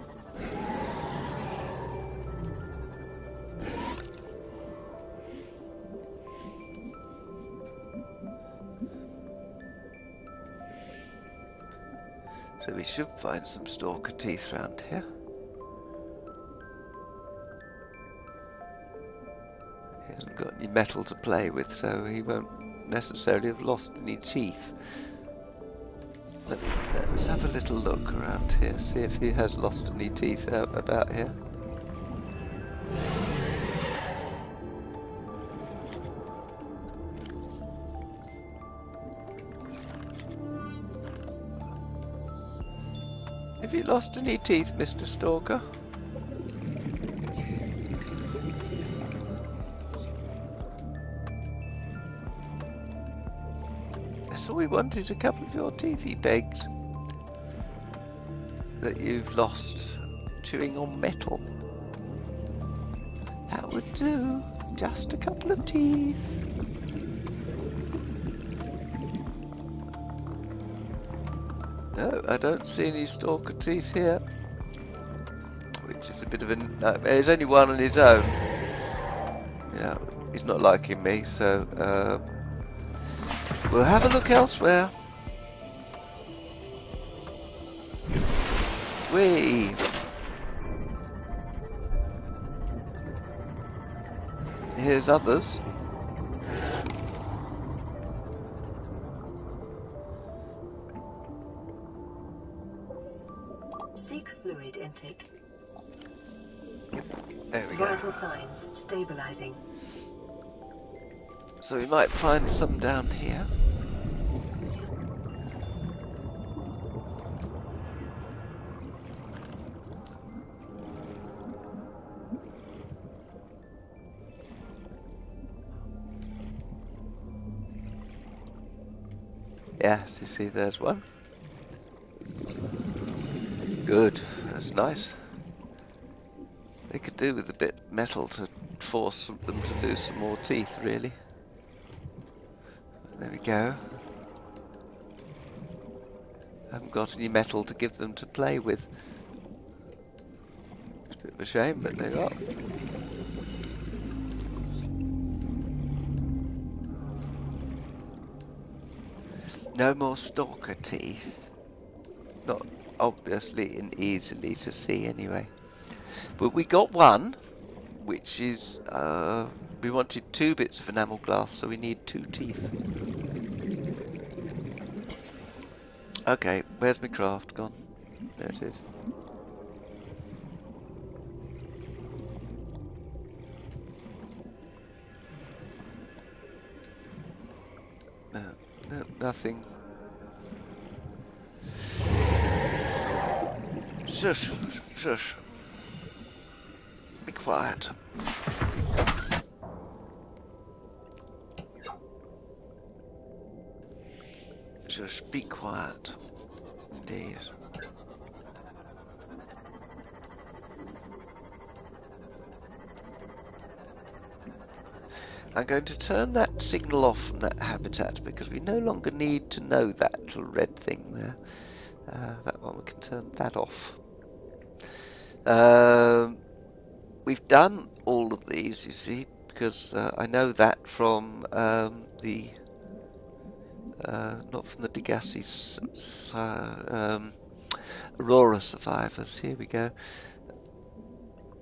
So we should find some stalker teeth around here. He hasn't got any metal to play with, so he won't necessarily have lost any teeth. Let's have a little look around here, see if he has lost any teeth out about here. Have you lost any teeth, Mr. Stalker? That's all we want is a couple of your teeth, he begs. That you've lost chewing on metal. That would do. Just a couple of teeth. No, I don't see any stalker teeth here. Which is a bit of a nightmare. There's only one on his own. Yeah, he's not liking me, so we'll have a look elsewhere. Whee! Here's others. Seek fluid intake. There we go. Vital signs stabilizing. So we might find some down here. Yes, you see there's one. Good, that's nice. They could do with a bit metal to force them to lose some more teeth, really. There we go. Haven't got any metal to give them to play with. It's a bit of a shame, but they are. No more stalker teeth. Not obviously and easily to see anyway. But we got one, which is, we wanted 2 bits of enamel glass, so we need 2 teeth. Okay, where's my craft gone? There it is. No, nothing. Shush, shush. Be quiet. Shush, be quiet. Indeed. I'm going to turn that signal off from that habitat because we no longer need to know that little red thing there. That one, we can turn that off. We've done all of these, you see, because I know that from the not from the Degassi Aurora survivors. Here we go.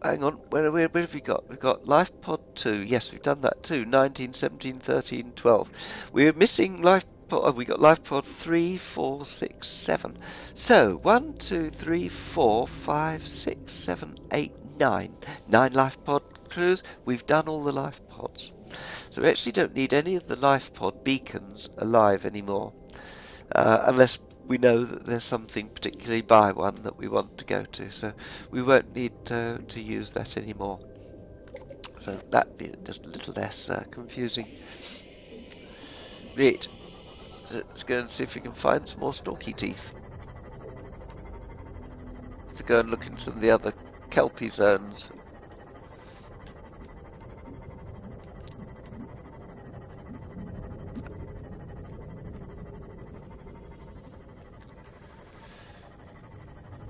Hang on, where have we got? We've got Life Pod 2. Yes, we've done that too. 19, 17, 13, 12. We're missing Life Pod. Oh, we got Life Pod 3, 4, 6, 7. So 1, 2, 3, 4, 5, 6, 7, 8, 9. 9 Life Pod crews. We've done all the Life Pods. So we actually don't need any of the Life Pod beacons alive anymore, unless we know that there's something particularly by one that we want to go to, so we won't need to use that anymore. So that'd be just a little less confusing. Right, so let's go and see if we can find some more stalky teeth. Let's go and look in some of the other kelpie zones.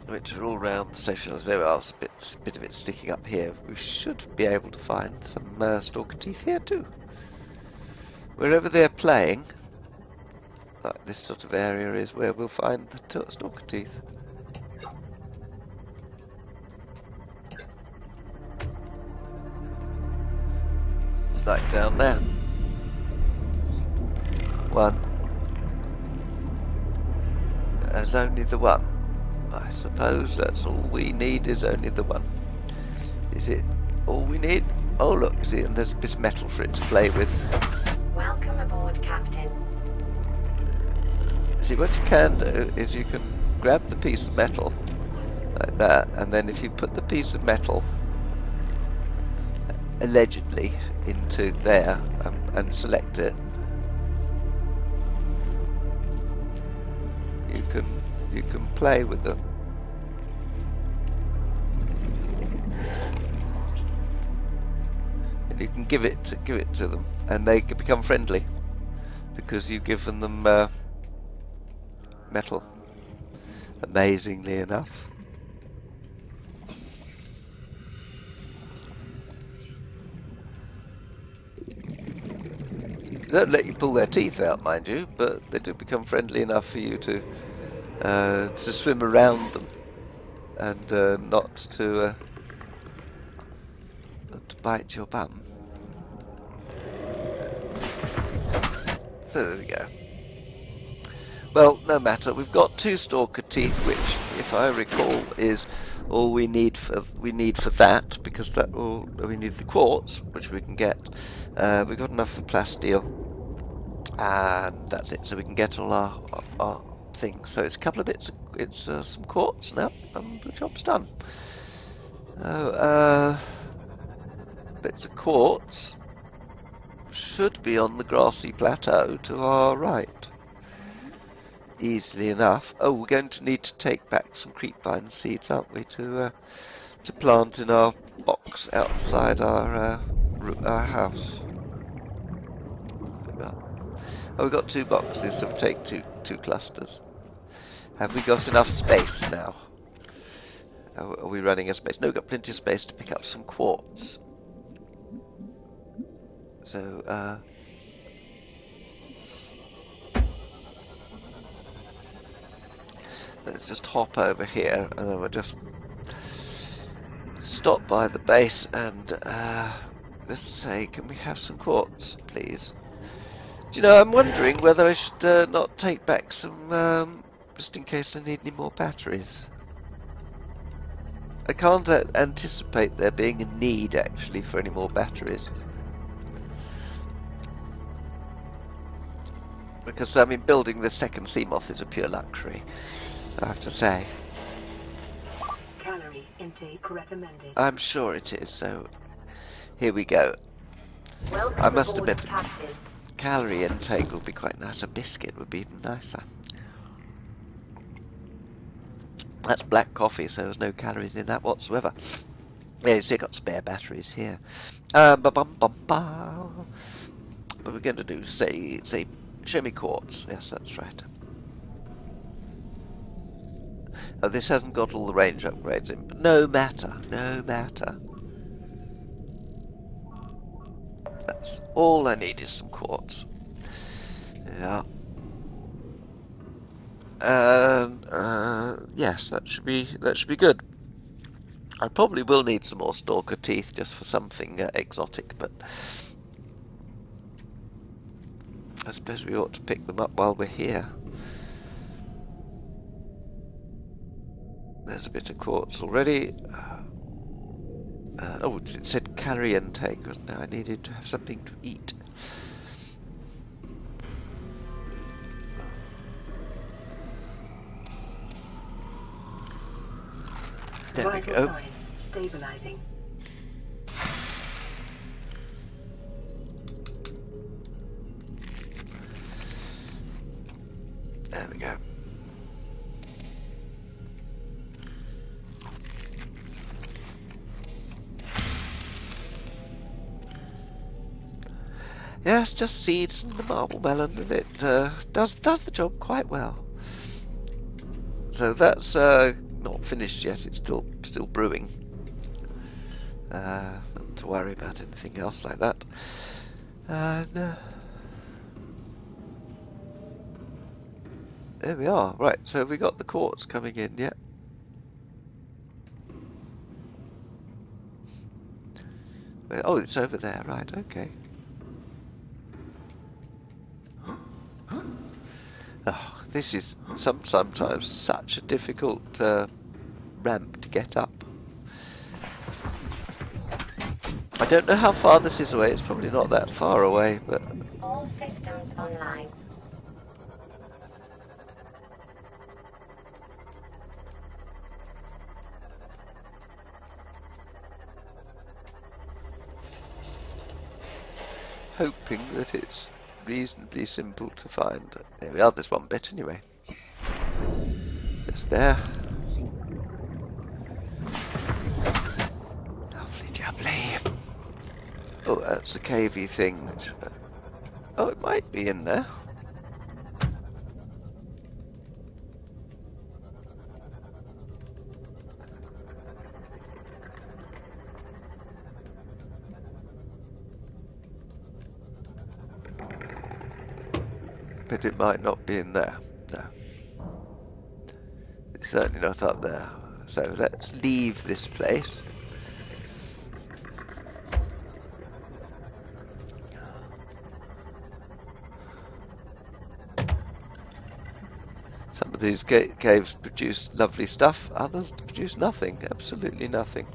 Which are all round the station. There are a bit of it sticking up here. We should be able to find some stalker teeth here too. Wherever they're playing, like this sort of area is where we'll find the stalker teeth. Like down there. One. There's only the one. I suppose that's all we need, is only the one. Is it all we need? Oh look, see, and there's a bit of metal for it to play with. Welcome aboard, Captain. See, what you can do is you can grab the piece of metal, like that, and then if you put the piece of metal, allegedly, into there, and select it, you can play with them. And you can give it to them, and they can become friendly because you've given them metal. Amazingly enough. They don't let you pull their teeth out, mind you, but they do become friendly enough for you to swim around them and not to bite your bum. So there we go. Well, no matter. We've got 2 stalker teeth, which, if I recall, is all we need for that, because we need the quartz, which we can get. We've got enough for plasteel, and that's it. So we can get all our things. So it's a couple of bits. It's some quartz now, and the job's done. Bits of quartz should be on the grassy plateau to our right. Easily enough. Oh, we're going to need to take back some creepvine seeds, aren't we, to plant in our box outside our house. Oh, we've got 2 boxes, so we'll take two clusters. Have we got enough space now? Are we running out of space? No, we've got plenty of space to pick up some quartz. So, let's just hop over here, and then we'll just stop by the base and let's say, can we have some quartz, please? Do you know, I'm wondering whether I should not take back some, just in case I need any more batteries. I can't anticipate there being a need, actually, for any more batteries. Because, I mean, building the second Seamoth is a pure luxury, I have to say. Calorie intake recommended. I'm sure it is, so here we go. Welcome I must aboard, admit, Captain. calorie intake would be quite nice. A biscuit would be even nicer. That's black coffee, so there's no calories in that whatsoever. Yeah, you see, I've got spare batteries here. Ba-bum-bum-ba. But we're going to do, say, show me quartz. Yes, that's right. Oh, this hasn't got all the range upgrades in, but no matter, no matter. That's all I need is some quartz. Yeah. And yes, that should be good. I probably will need some more stalker teeth just for something exotic, but I suppose we ought to pick them up while we're here. There's a bit of quartz already. Oh, it said calorie intake, wasn't it? I needed to have something to eat. There we Vital go. signs stabilizing. There we go. Yes, just seeds and the marble melon, and it does the job quite well. So that's not finished yet. It's still brewing. Not to worry about anything else like that. No. There we are. Right. So we got the quartz coming in yet. Oh, it's over there. Right. Okay. Oh, this is sometimes such a difficult ramp to get up. I don't know how far this is away. It's probably not that far away, but All systems online. hoping that it's reasonably simple to find. There we are, there's one bit anyway. Just there. Lovely jubbly. Oh, that's a cavey thing. Which, oh, it might be in there. But it might not be in there. No. It's certainly not up there. So let's leave this place. Some of these caves produce lovely stuff, others produce nothing, absolutely nothing.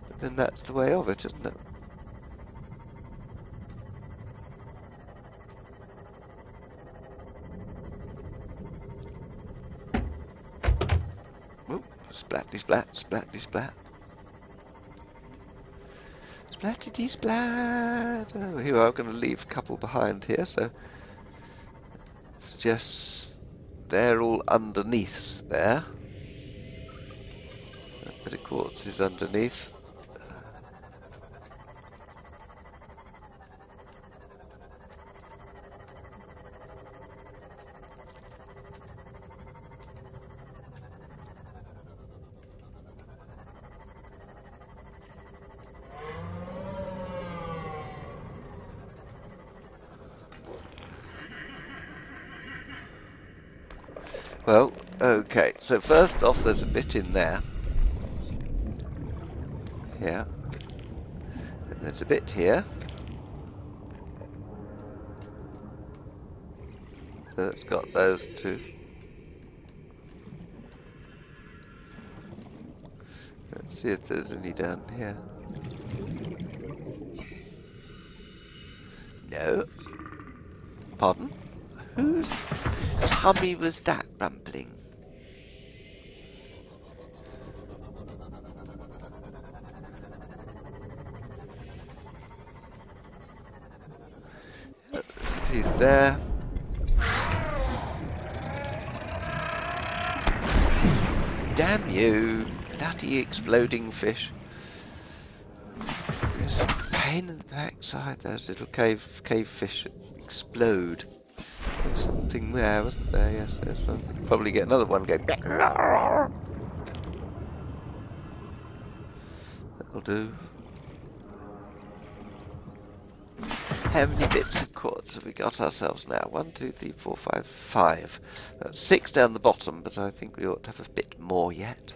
But then that's the way of it, isn't it? Oh, splatty splat, splatty splat. Splatty splat! Oh, here I'm going to leave a couple behind here, so suggest they're all underneath there. That bit of quartz is underneath. Well, okay, so first off there's a bit in there. Yeah. And there's a bit here. So it's got those two. Let's see if there's any down here. No. Pardon? Whose tummy was that rumbling? there. Damn you, bloody exploding fish. It's a pain in the backside, those little cave fish that explode. There's something there, wasn't there? Yes, there's one. We'll probably get another one going. That'll do. How many bits of quartz have we got ourselves now? 1, 2, 3, 4, 5, 5. That's 6 down the bottom, but I think we ought to have a bit more yet.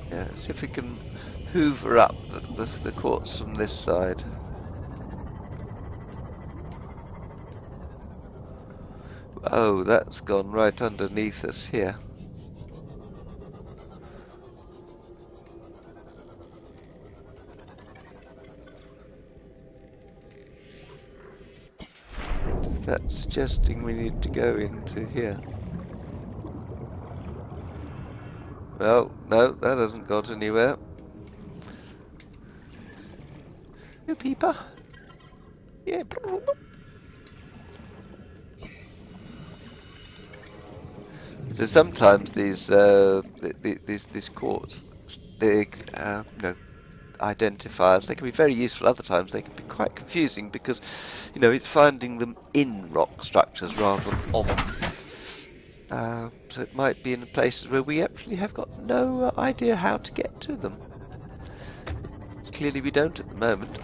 Yeah, see if we can hoover up the quartz from this side. Oh, that's gone right underneath us here. That's suggesting we need to go into here. Well, no, that hasn't got anywhere. You peeper. Yeah. So sometimes these quartz identifiers, they can be very useful. Other times they can be quite confusing because, it's finding them in rock structures rather than on them. So it might be in places where we actually have got no idea how to get to them. Clearly we don't at the moment.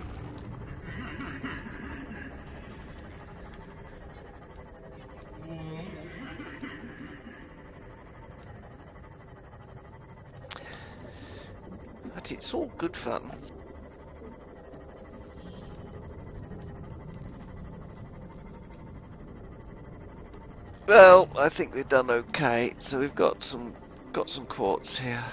But it's all good fun. Well, I think we've done okay. So we've got some quartz here.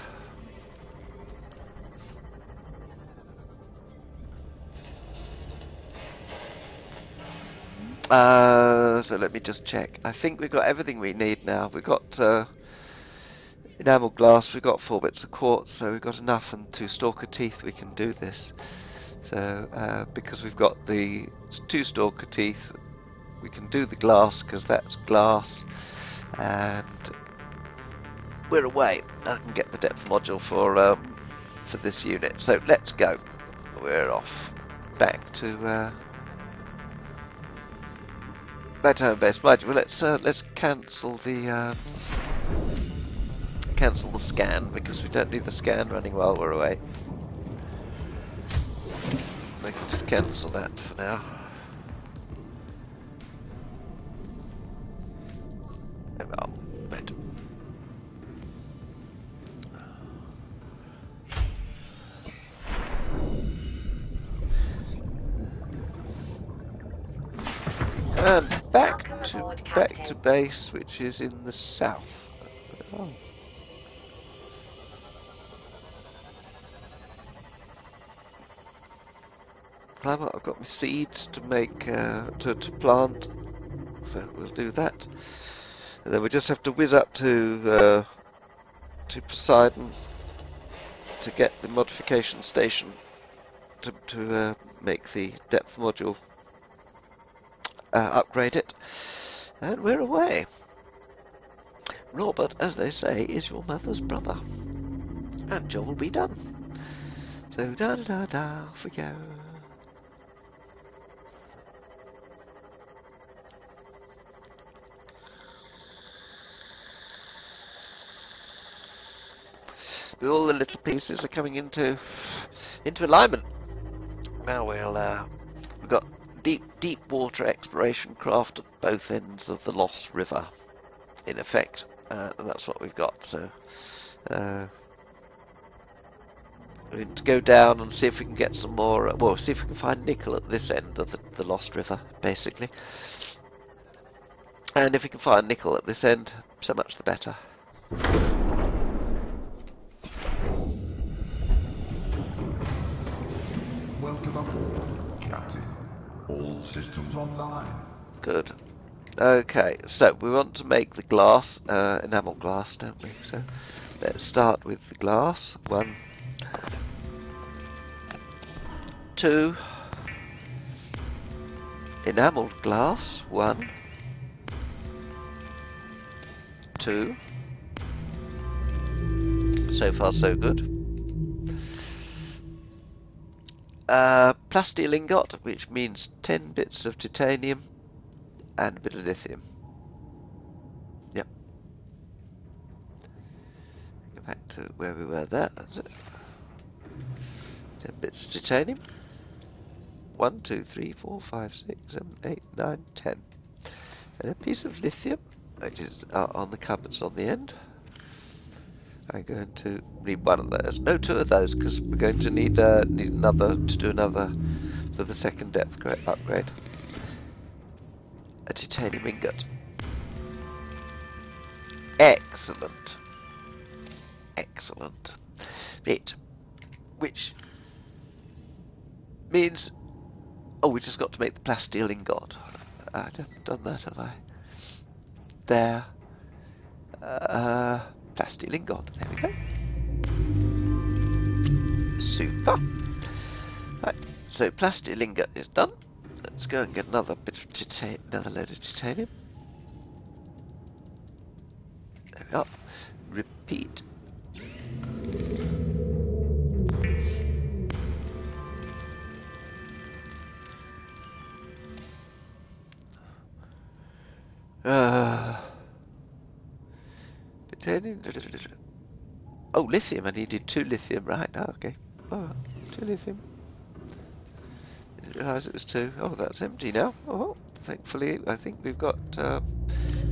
So let me just check. I think we've got everything we need now. We've got enamel glass, we've got 4 bits of quartz, so we've got enough and 2 stalker teeth we can do this. So because we've got the 2 stalker teeth, we can do the glass because that's glass, and we're away. I can get the depth module for this unit. So let's go. We're off back to home base. Right, well, let's cancel the scan because we don't need the scan running while we're away. I can just cancel that for now. Oh, right. And back to base, which is in the south. Oh. I've got my seeds to make to plant, so we'll do that. And then we just have to whiz up to Poseidon to get the modification station to make the depth module, upgrade it, and we're away. Robert, as they say, is your mother's brother, and job will be done. So da da da da, off we go. All the little pieces are coming into alignment. Now we've got deep water exploration craft at both ends of the Lost River, in effect, and that's what we've got. So we need to go down and see if we can get some more. Well, see if we can find nickel at this end of the Lost River, basically. And if we can find nickel at this end, so much the better. Welcome aboard, Captain. All systems online. Good. Okay, so we want to make the glass, enamel glass, don't we? So let's start with the glass. 1, 2. Enamelled glass, 1. 2. So far so good. Plasteel ingot, which means 10 bits of titanium and a bit of lithium. Yep. Go back to where we were there. That's it. 10 bits of titanium. 1, 2, 3, 4, 5, 6, 7, 8, 9, 10. And a piece of lithium, which is on the cupboards on the end. I'm going to need one of those. No, 2 of those, because we're going to need another to do another for the second depth upgrade. A titanium ingot. Excellent. Excellent. Right. Which means... Oh, we just got to make the plasteel ingot. I haven't done that, have I? There. Plasteel ingot. There we go. Super. Right. So plasteel ingot is done. Let's go and get another bit of titanium, another load of titanium. There we are. Repeat. Titanium. Oh, lithium. I needed 2 lithium. Right. Oh, okay. Oh, 2 lithium. Didn't realise it was 2. Oh, that's empty now. Oh, thankfully, I think we've got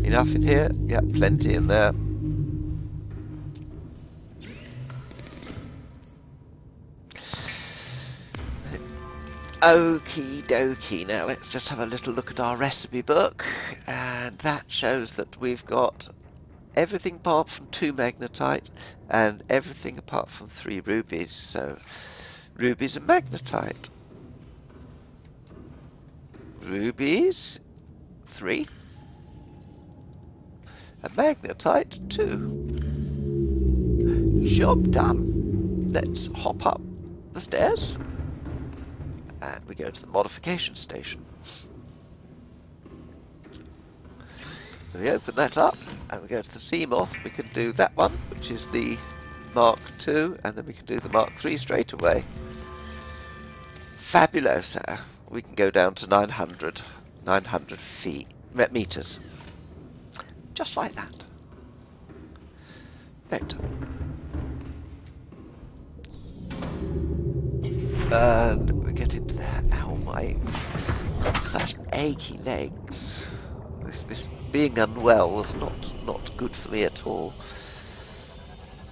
enough in here. Yeah, plenty in there. Okie dokie, now let's just have a little look at our recipe book, and that shows that we've got everything apart from 2 magnetite and everything apart from 3 rubies. So rubies and magnetite. Rubies 3 and magnetite 2. Job done. Let's hop up the stairs. And we go to the modification station. We open that up, and we go to the Seamoth. We can do that one, which is the Mark II, and then we can do the Mark III straight away. Fabuloso. We can go down to 900 meters. Just like that. Right. And we get into there. Ow, my such achy legs. This being unwell was not good for me at all.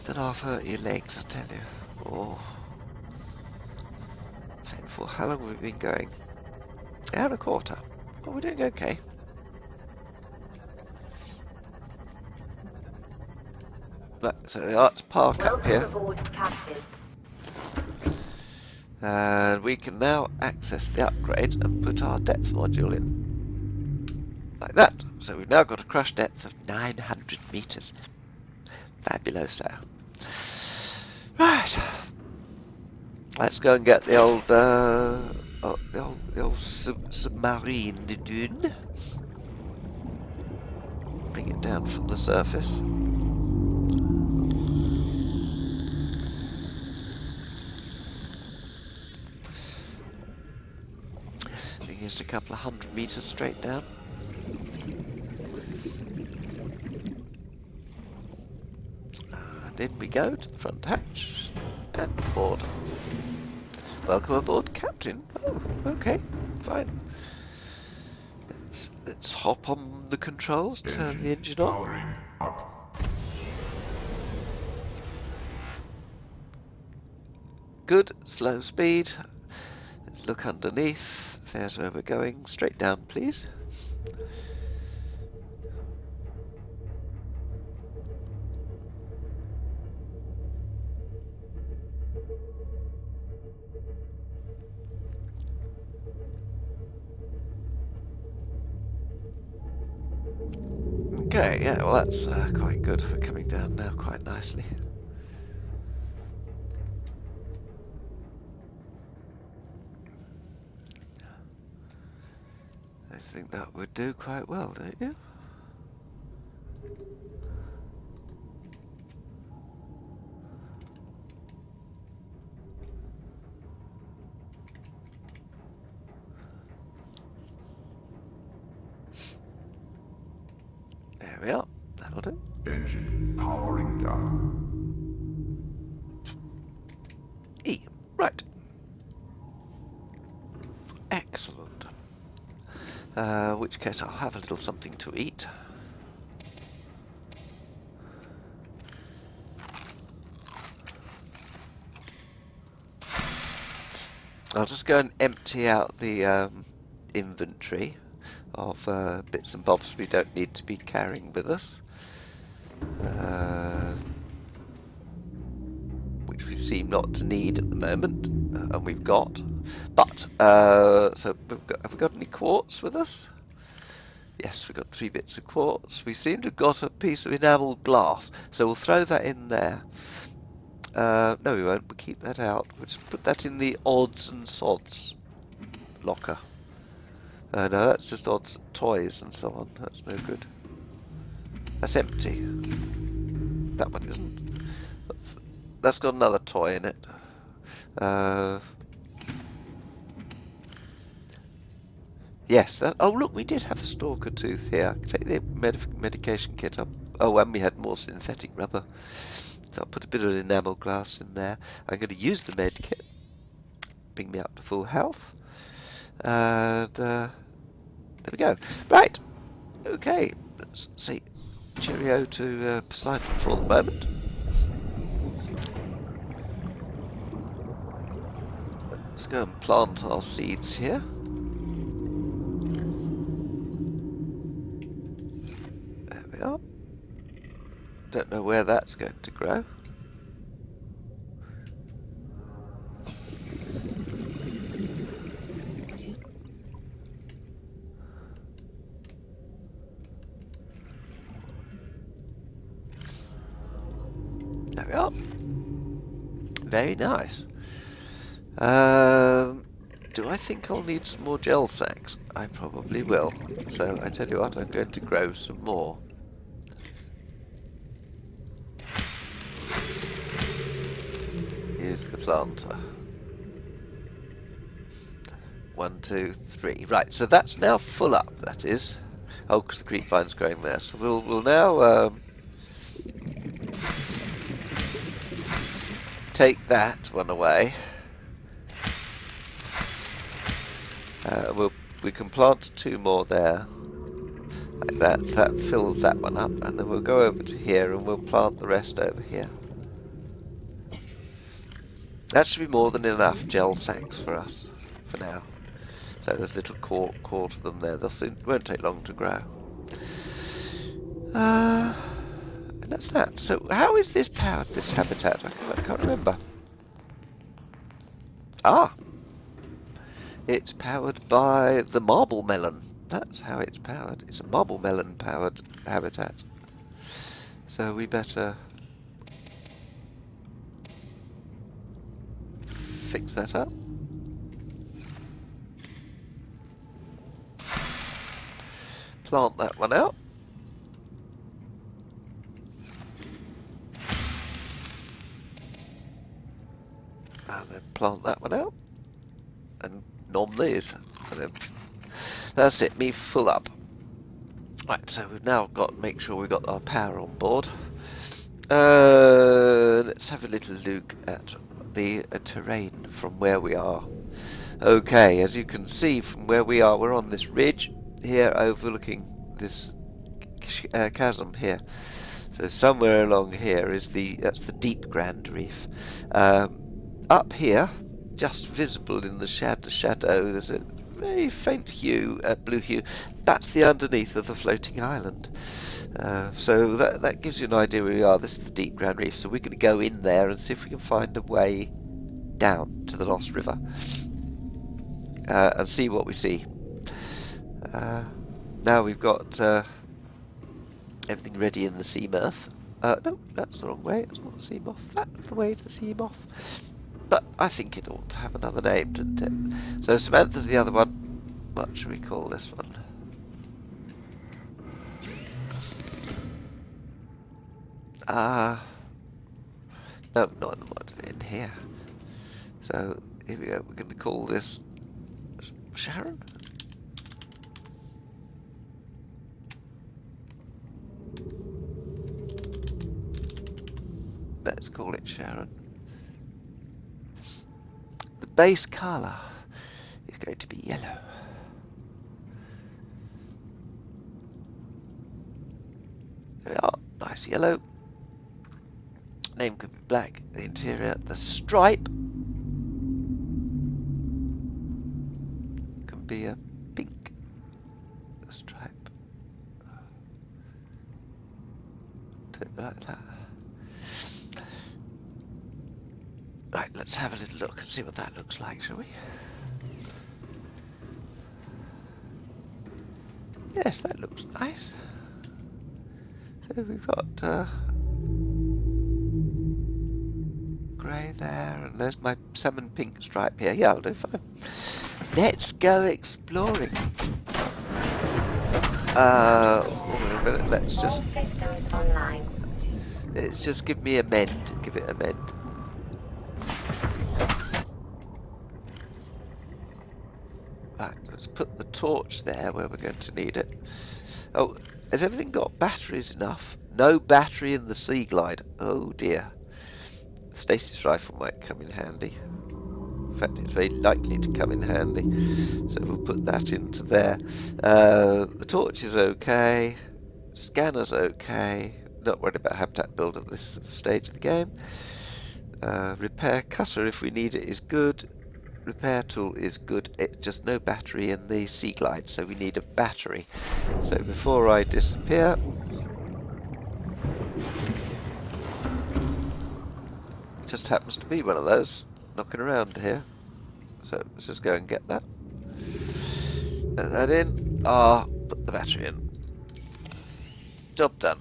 Don't know if I've hurt your legs, I tell you. Oh, painful. How long have we been going? Hour and a quarter. Oh, we're doing okay. Right, so let's park up here. Welcome aboard, Captain. And we can now access the upgrades and put our depth module in. Like that. So we've now got a crush depth of 900 meters. Fabuloso. Right. Let's go and get the old, the old submarine dune. Bring it down from the surface. Just a couple of 100 meters straight down. And in we go to the front hatch and board. Welcome aboard, Captain. Oh, okay, fine. Let's hop on the controls, turn the engine on. Powering up. Good, slow speed. Let's look underneath. There's where we're going. Straight down, please. Okay, yeah, well that's quite good. We're coming down now quite nicely. think that would do quite well, don't you? There we are. That'll do. Engine powering down. E. Right. Excellent. Which case I'll have a little something to eat. I'll just go and empty out the inventory of bits and bobs we don't need to be carrying with us. Which we seem not to need at the moment, and we've got. But, so have we got any quartz with us? Yes, we've got 3 bits of quartz. We seem to have got a piece of enameled glass, so we'll throw that in there. No, we won't. We'll keep that out. We'll just put that in the odds and sods locker. No, that's just odds, toys and so on. That's no good. That's empty. That one isn't. That's got another toy in it. Yes, that. Oh, look, we did have a stalker tooth here. Take the medication kit up. Oh, and we had more synthetic rubber. So I'll put a bit of enamel glass in there. I'm going to use the med kit. Bring me up to full health. And there we go. Right. Okay. Let's see. Cheerio to Poseidon for the moment. Let's go and plant our seeds here. There we are. Don't know where that's going to grow. There we are. Very nice. Do I think I'll need some more gel sacks? I probably will. So I tell you what, I'm going to grow some more. Here's the planter. 1, 2, 3. Right, so that's now full up. That is. Oh, because the creepvine's growing there. So we'll now take that one away. We can plant 2 more there, like that. So that fills that one up, and then we'll go over to here and we'll plant the rest over here. That should be more than enough gel sacks for us for now. So there's a little core to them there. They'll soon, won't take long to grow. And that's that. So how is this powered? This habitat? I can't remember. Ah. It's powered by the marble melon. That's how it's powered. It's a marble melon powered habitat. So we better fix that up. Plant that one out. And then plant that one out. And nom these. And then that's it, me full up. Right, so we've now got to make sure we've got our power on board. Let's have a little look at the terrain from where we are. Okay, as you can see from where we are, we're on this ridge here overlooking this chasm here. So somewhere along here is that's the deep Grand Reef. Up here, just visible in the shadow, there's a very faint hue, blue hue. That's the underneath of the floating island. So that gives you an idea where we are. This is the deep Grand Reef, so we're going to go in there and see if we can find a way down to the Lost River and see what we see. Now we've got everything ready in the sea mirth. No, that's the wrong way. It's not the sea moth. That's the way to the sea moth. But I think it ought to have another name, didn't it? So Samantha's the other one. What should we call this one? No, not in the mod, in here. So here we go. We're going to call this Sharon. Let's call it Sharon. The base colour is going to be yellow. There we are. Nice yellow. Name could be black. The interior, the stripe can be a pink stripe. Like that. Right, let's have a little look and see what that looks like, shall we? Yes, that looks nice. So we've got grey there, and there's my salmon pink stripe here. Yeah, I'll do fine. Let's go exploring. Hold on a minute, let's All just... systems online. Let's just give me a mend. Give it a mend. Right, let's put the torch there where we're going to need it. Oh, has everything got batteries enough? No battery in the Sea Glide. Oh dear. Stasis rifle might come in handy. In fact, it's very likely to come in handy. So we'll put that into there. The torch is okay. Scanner's okay. Not worried about habitat build at this stage of the game. Repair cutter, if we need it, is good. Repair tool is good. It's just no battery in the Sea Glide, so we need a battery. So before I disappear, it just happens to be one of those knocking around here. So let's just go and get that. Let that in. Put the battery in. Job done.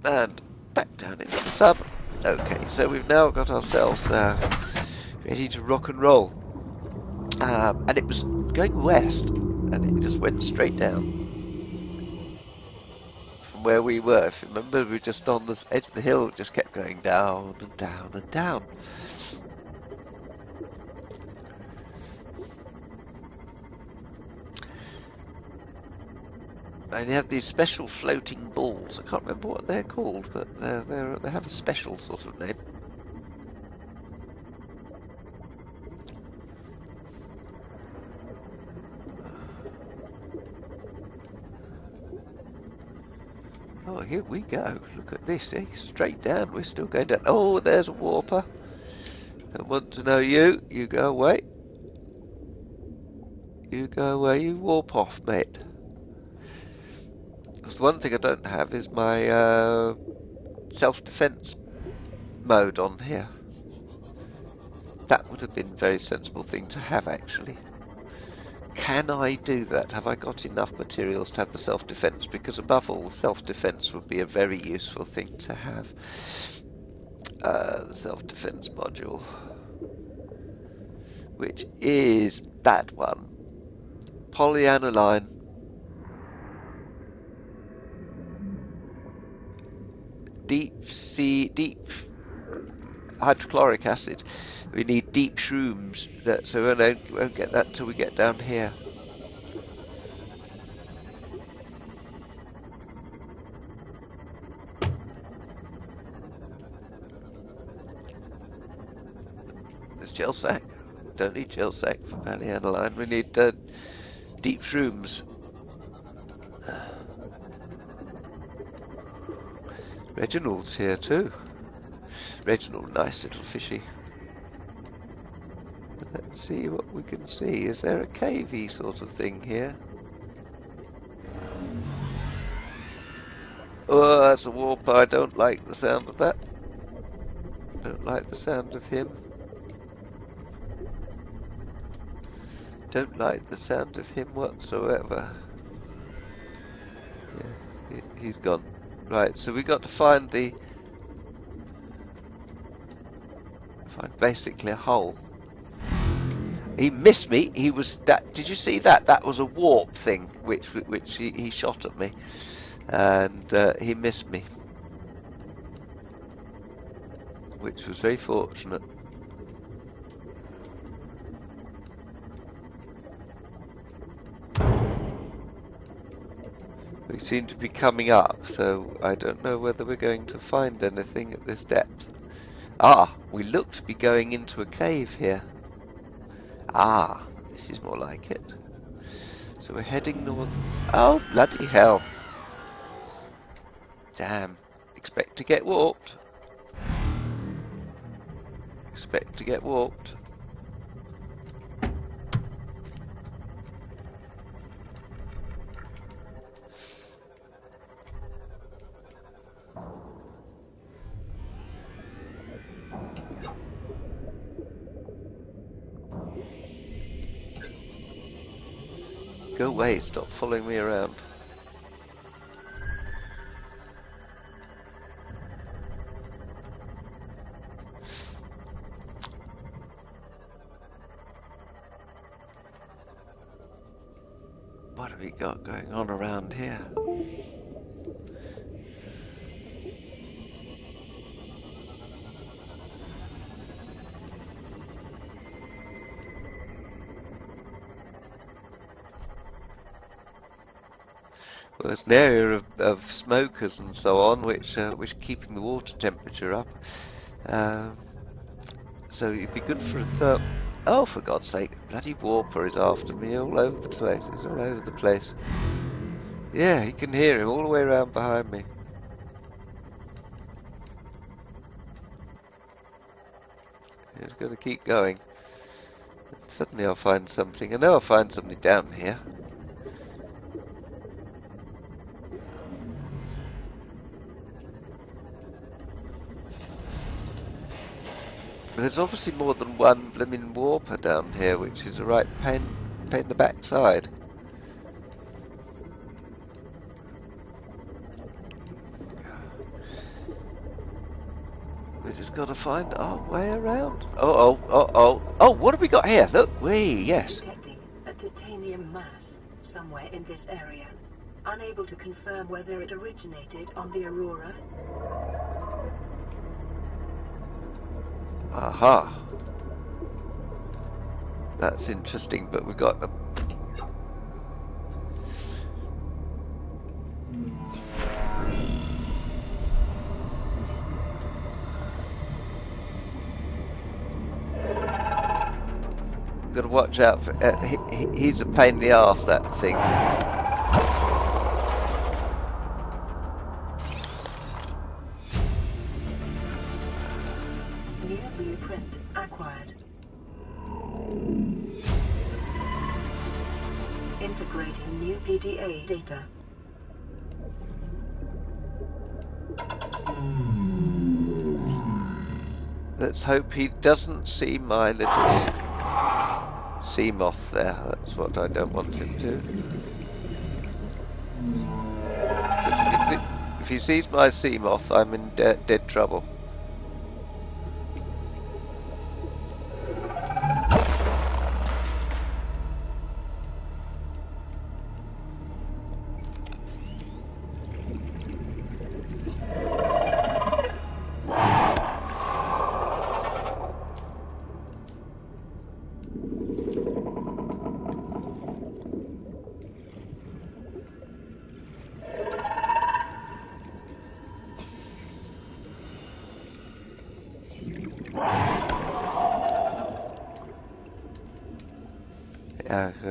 And back down into the sub. Okay, so we've now got ourselves ready to rock and roll. And it was going west, and it just went straight down from where we were. If you remember, we were just on the edge of the hill, it just kept going down and down and down. And you have these special floating balls. I can't remember what they're called, but they have a special sort of name. Oh, here we go. Look at this. Eh? Straight down. We're still going down. Oh, there's a warper. Don't want to know you. You go away. You go away. You warp off, mate. Because the one thing I don't have is my self-defense mode on here. That would have been a very sensible thing to have, actually. Can I do that? Have I got enough materials to have the self-defense? Because above all, self-defense would be a very useful thing to have. The self-defense module, which is that one. Polyaniline. Deep hydrochloric acid. We need deep shrooms, so we won't get that until we get down here. There's gel sack. Don't need gel sack for polyaniline. We need deep shrooms. Reginald's here too. Reginald, nice little fishy. Let's see what we can see. Is there a cavey sort of thing here? Oh, that's a warper. I don't like the sound of that. Don't like the sound of him. Don't like the sound of him whatsoever. Yeah, he's gone. Right, so we got to find basically a hole. He missed me. He was that. Did you see that? That was a warp thing, which he shot at me. and he missed me, which was very fortunate. We seem to be coming up, so I don't know whether we're going to find anything at this depth. Ah, we look to be going into a cave here. Ah, this is more like it. So we're heading north. Oh, bloody hell. Damn. Expect to get warped. Expect to get warped. Go away, stop following me around. What have we got going on around here? Well, there's an area of smokers and so on, which are keeping the water temperature up. So it'd be good for a therm. Oh, for God's sake! Bloody Warper is after me all over the place. He's all over the place. Yeah, you can hear him all the way around behind me. He's going to keep going. Suddenly I'll find something. I know I'll find something down here. There's obviously more than one blimmin' warper down here, which is a right pain in the backside. We just got to find our way around. Oh, what have we got here? Look, yes. Detecting a titanium mass somewhere in this area. Unable to confirm whether it originated on the Aurora. Aha. That's interesting, but we've got a... Got to watch out for... he's a pain in the arse, that thing. Blueprint acquired. Integrating new PDA data. Let's hope he doesn't see my little sea moth there. That's what I don't want him to. But if he sees my sea moth, I'm in dead trouble.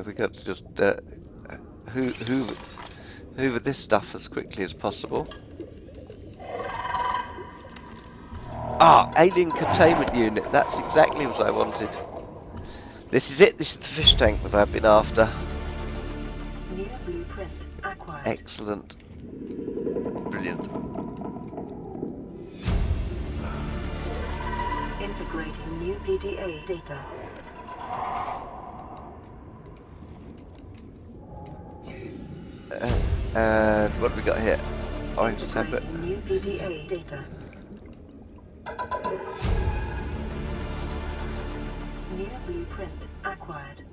We got to just hoover this stuff as quickly as possible. Ah, alien containment unit. That's exactly what I wanted. This is it. This is the fish tank that I've been after. New blueprint acquired. Excellent. Brilliant. Integrating new PDA data. And what have we got here? Orange tablet. Integrating new PDA data. New blueprint acquired.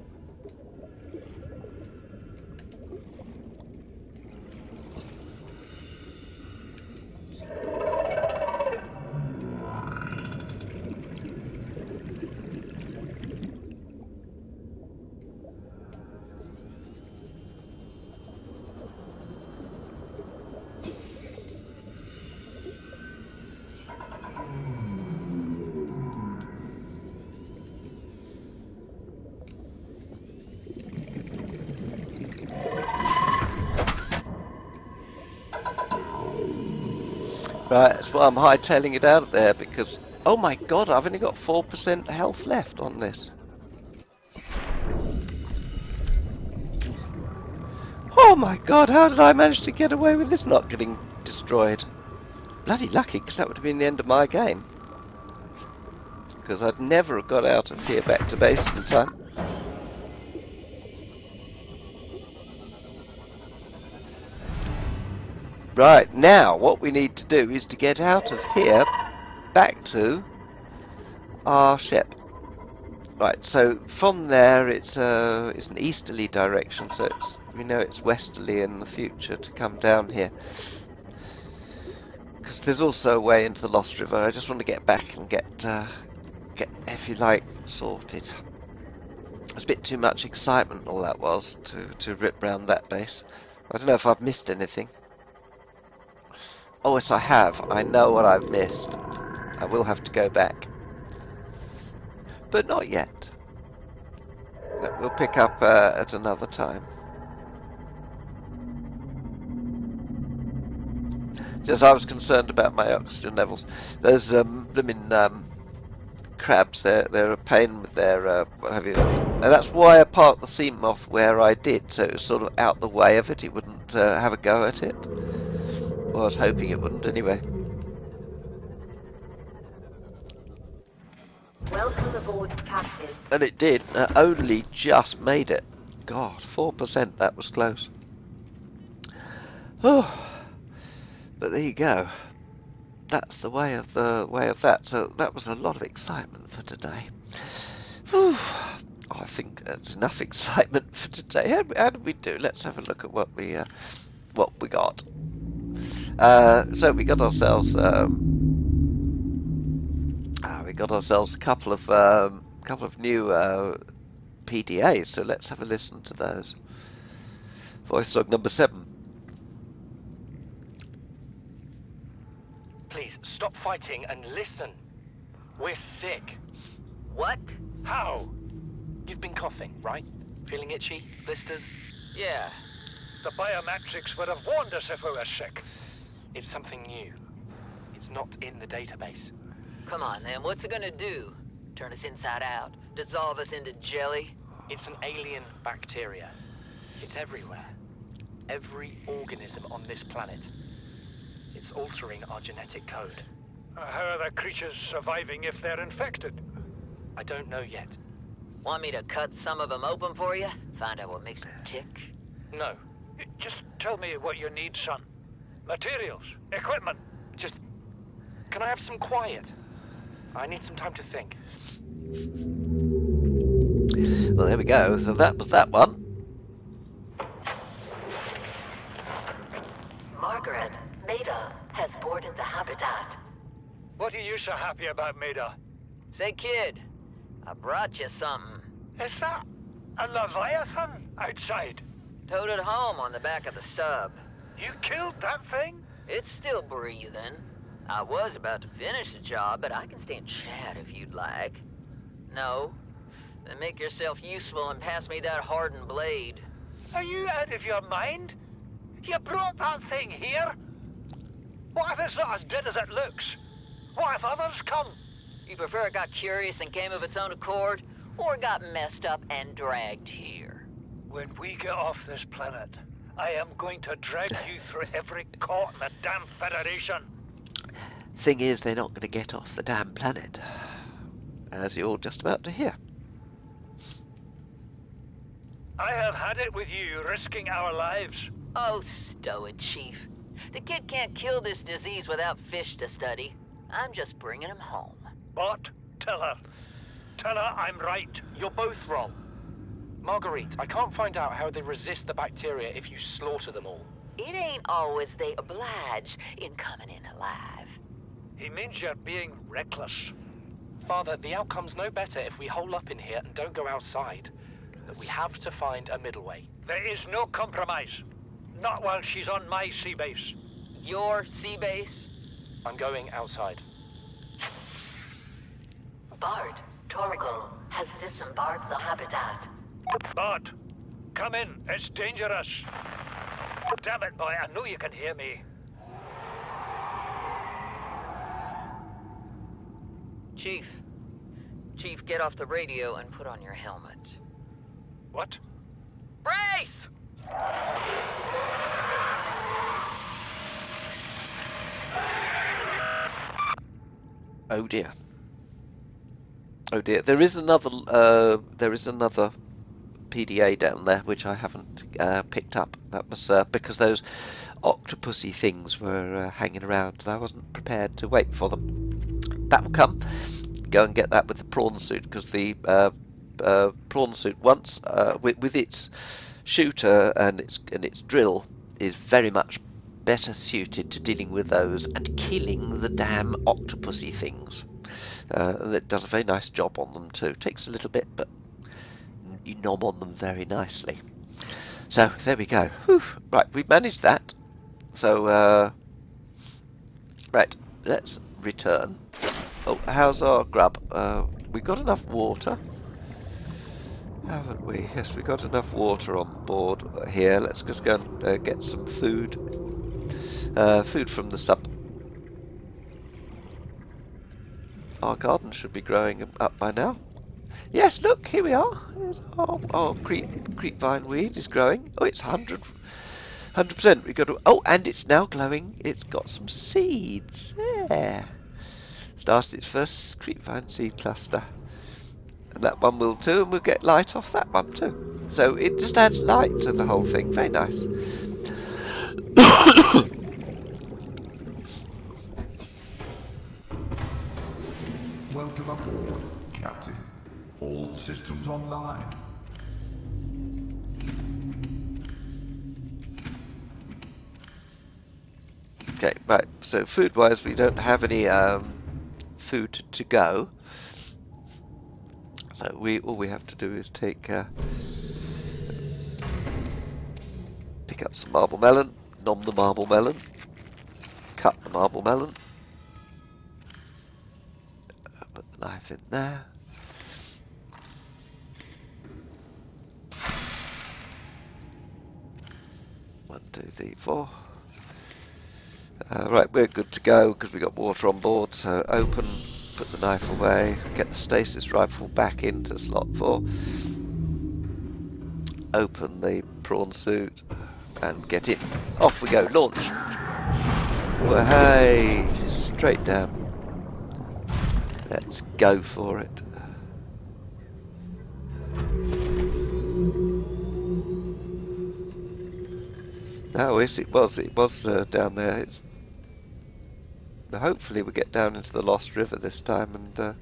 Right, that's why I'm hightailing it out of there, because... Oh my god, I've only got 4% health left on this. Oh my god, how did I manage to get away with this not getting destroyed? Bloody lucky, because that would have been the end of my game. Because I'd never have got out of here back to base in time. Right, now what we need to do is to get out of here back to our ship. Right, so from there it's an easterly direction, so we know it's westerly in the future to come down here. Because there's also a way into the Lost River. I just want to get back and get, if you like, sorted. There's a bit too much excitement, all that was, to rip round that base. I don't know if I've missed anything. Oh, yes, I have. I know what I've missed. I will have to go back. But not yet. That we'll pick up at another time. Just I was concerned about my oxygen levels. Those blooming crabs, they're a pain with their what have you. And that's why I parked the sea moth where I did, so it was sort of out the way of it. It wouldn't have a go at it. Well, I was hoping it wouldn't anyway. Welcome aboard, Captain. And it did. Only just made it. God, 4%. That was close. Oh, but there you go. That's the way of that. So that was a lot of excitement for today. Whew. I think that's enough excitement for today. How did we do? Let's have a look at what we got. So we got ourselves a couple of new PDAs. So let's have a listen to those. Voice log number 7. Please stop fighting and listen. We're sick. What? How? You've been coughing, right? Feeling itchy? Blisters? Yeah. The biometrics would have warned us if we were sick. It's something new. It's not in the database. Come on, then. What's it gonna do? Turn us inside out? Dissolve us into jelly? It's an alien bacteria. It's everywhere. Every organism on this planet. It's altering our genetic code. How are the creatures surviving if they're infected? I don't know yet. Want me to cut some of them open for you? Find out what makes them tick? No. Just tell me what you need, son. Materials, equipment. Just... Can I have some quiet? I need some time to think. Well, there we go. So that was that one. Margaret, Maida has boarded the habitat. What are you so happy about, Maida? Say, kid, I brought you something. Is that a Leviathan outside? Towed it home on the back of the sub. You killed that thing? It's still breathing. I was about to finish the job, but I can stay and chat if you'd like. No? Then make yourself useful and pass me that hardened blade. Are you out of your mind? You brought that thing here? What if it's not as dead as it looks? What if others come? You prefer it got curious and came of its own accord, or got messed up and dragged here? When we get off this planet, I am going to drag you through every court in the damn Federation. Thing is, they're not going to get off the damn planet, as you're just about to hear. I have had it with you, risking our lives. Oh, stow it, Chief. The kid can't kill this disease without fish to study. I'm just bringing him home. But tell her. Tell her I'm right. You're both wrong. Marguerite, I can't find out how they resist the bacteria if you slaughter them all. It ain't always they oblige in coming in alive. He means you're being reckless. Father, the outcome's no better if we hole up in here and don't go outside. But we have to find a middle way. There is no compromise. Not while she's on my sea base. Your sea base? I'm going outside. Bart, Torgal has disembarked the habitat. Bart, come in. It's dangerous. Damn it, boy. I know you can hear me. Chief. Chief, get off the radio and put on your helmet. What? Brace! Oh dear. Oh dear. There is another PDA down there which I haven't picked up. That was because those octopusy things were hanging around and I wasn't prepared to wait for them. That will come. Go and get that with the prawn suit, because the prawn suit once with its shooter and its drill is very much better suited to dealing with those and killing the damn octopusy things. And it does a very nice job on them too. Takes a little bit, but you nom on them very nicely. So there we go. Whew. Right, we've managed that. So right, let's return. Oh, how's our grub? We got enough water, haven't we? Yes, we got enough water on board here. Let's just go and get some food. Food from the sub. Our garden should be growing up by now. Yes, look, here we are. Our creep vine weed is growing. Oh, it's 100%. We got to, oh, and it's now glowing. It's got some seeds. Yeah. Started its first creep vine seed cluster. And that one will too, and we'll get light off that one too. So it just adds light to the whole thing. Very nice. Welcome aboard, Captain. All systems online. Okay, right. So food-wise, we don't have any food to go. So all we have to do is pick up some marble melon, nom the marble melon, cut the marble melon, put the knife in there. One, two, three, four. Right, we're good to go because we got water on board. So open, put the knife away, get the stasis rifle back into slot 4, open the prawn suit and get in. Off we go, launch. Well, hey, straight down. Let's go for it. Oh, yes, it was down there. It's hopefully we get down into the Lost River this time, and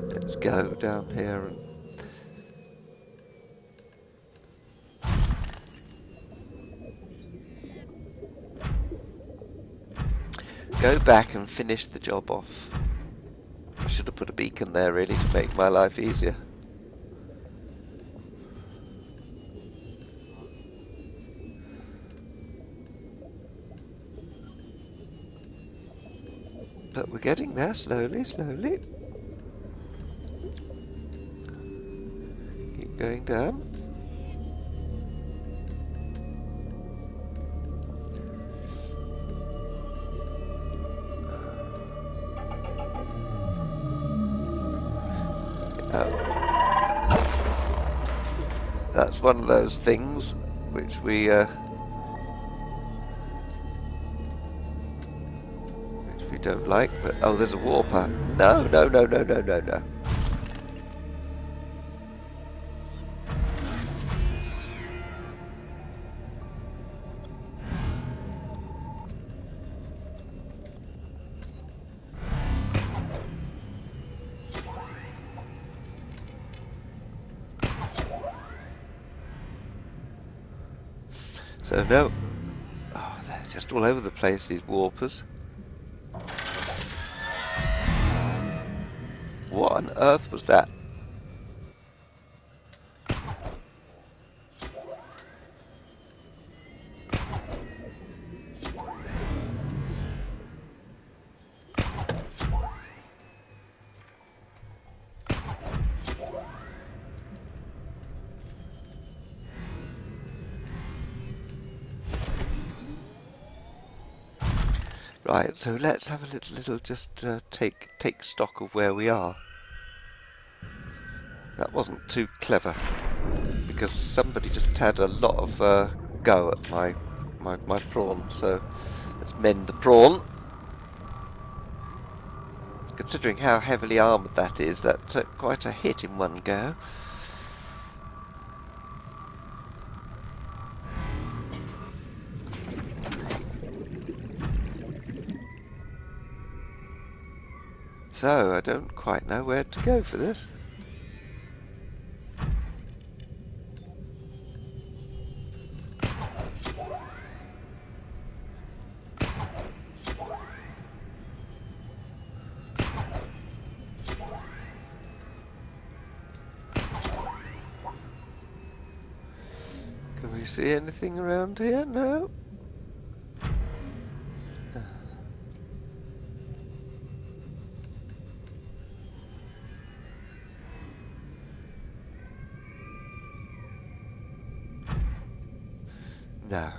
let's go down here and go back and finish the job off. I should have put a beacon there really to make my life easier. But we're getting there, slowly, slowly. Keep going down. That's one of those things which we don't like, but oh, there's a warper. No, no, no, no, no, no, no. So no. Oh, they're just all over the place, these warpers. What on earth was that? Right, so let's have a little just take stock of where we are. That wasn't too clever, because somebody just had a lot of go at my prawn. So let's mend the prawn. Considering how heavily armoured that is, that took quite a hit in one go. So I don't quite know where to go for this. Can we see anything around here? No. No.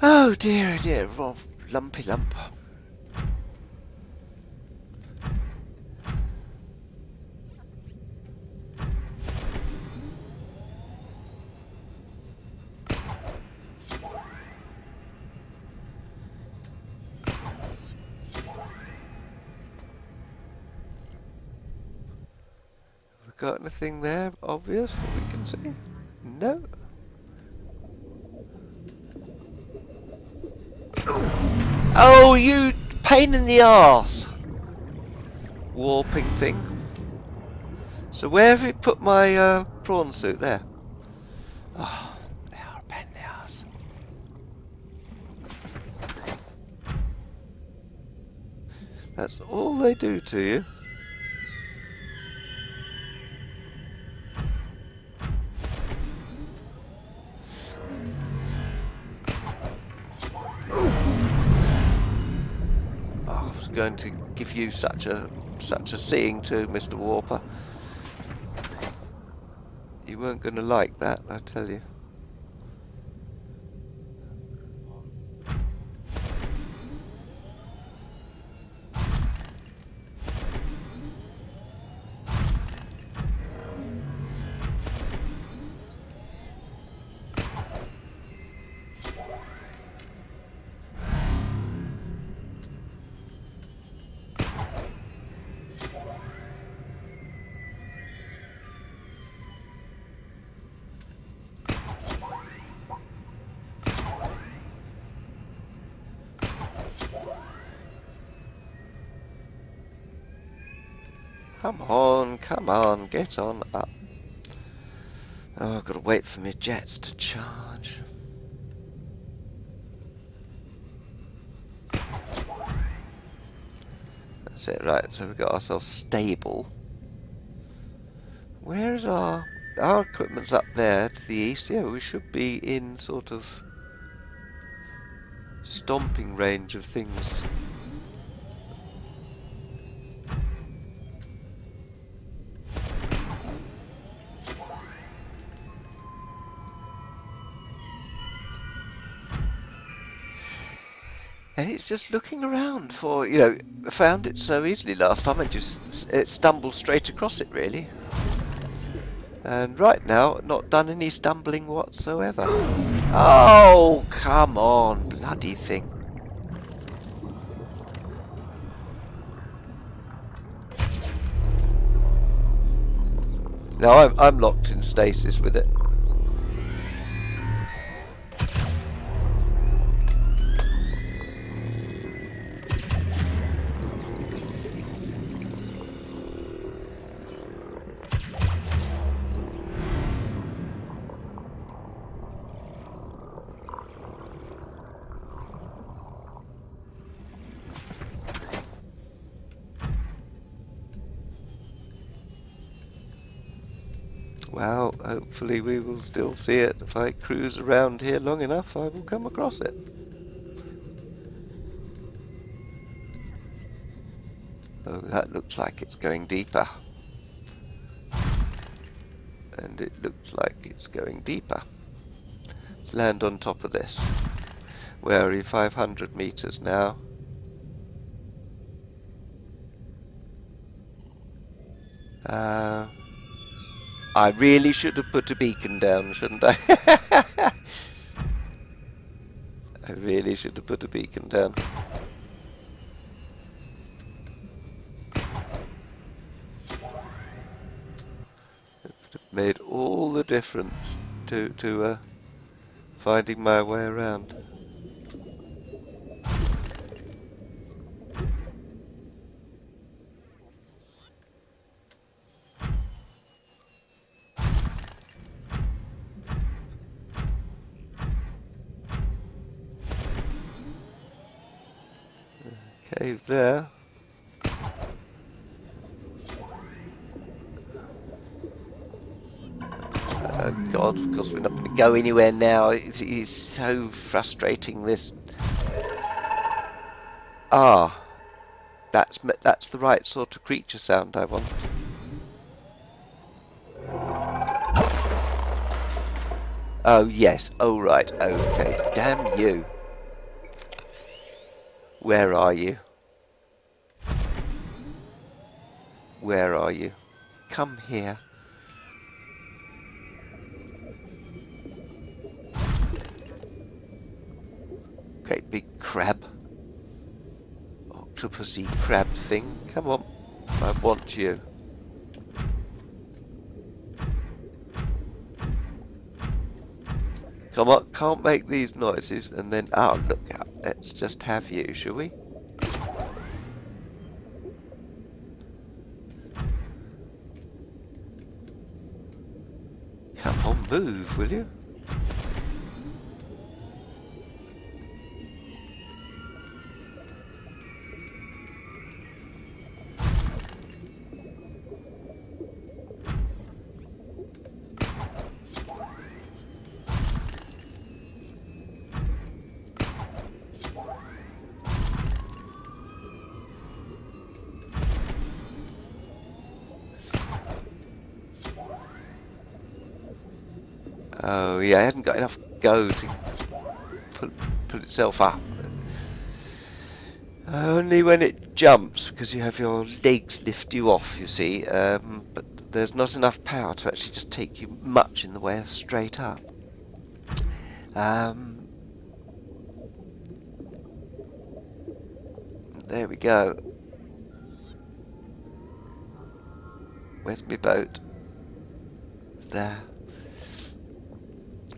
Oh dear, oh, lumpy lump. Have we got anything there obvious that we can see? No. Oh, you pain in the arse! Warping thing. So where have you put my prawn suit? There. Oh, they are a pain in the arse. That's all they do to you. Oh, I was going to give you such a seeing to, Mr. Warper. You weren't going to like that, I tell you. Come on, get on up. Oh, I've got to wait for my jets to charge. That's it, right, so we've got ourselves stable. Where is our equipment's up there to the east? Yeah, we should be in sort of stomping range of things. And it's just looking around for, you know, I found it so easily last time, it stumbled straight across it really. And right now, not done any stumbling whatsoever. Oh, come on, bloody thing. Now I'm locked in stasis with it. Well, hopefully we will still see it. If I cruise around here long enough, I will come across it. Oh, that looks like it's going deeper. And it looks like it's going deeper. Let's land on top of this. Where are you? 500 meters now. I really should have put a beacon down, shouldn't I? I really should have put a beacon down. It would have made all the difference to finding my way around. Cave there. Oh God, of course we're not going to go anywhere now. It is so frustrating, this. Ah, that's the right sort of creature sound I want. Oh yes, oh right, okay. Damn you. Where are you? Where are you? Come here. Great big crab. Octopusy crab thing. Come on. I want you. Come on, can't make these noises and then... Oh, look out. Let's just have you, shall we? Come on, move, will you? Oh yeah, I hadn't got enough go to pull itself up. Only when it jumps, because you have your legs lift you off, you see. But there's not enough power to actually just take you much in the way of straight up. There we go. Where's my boat? There.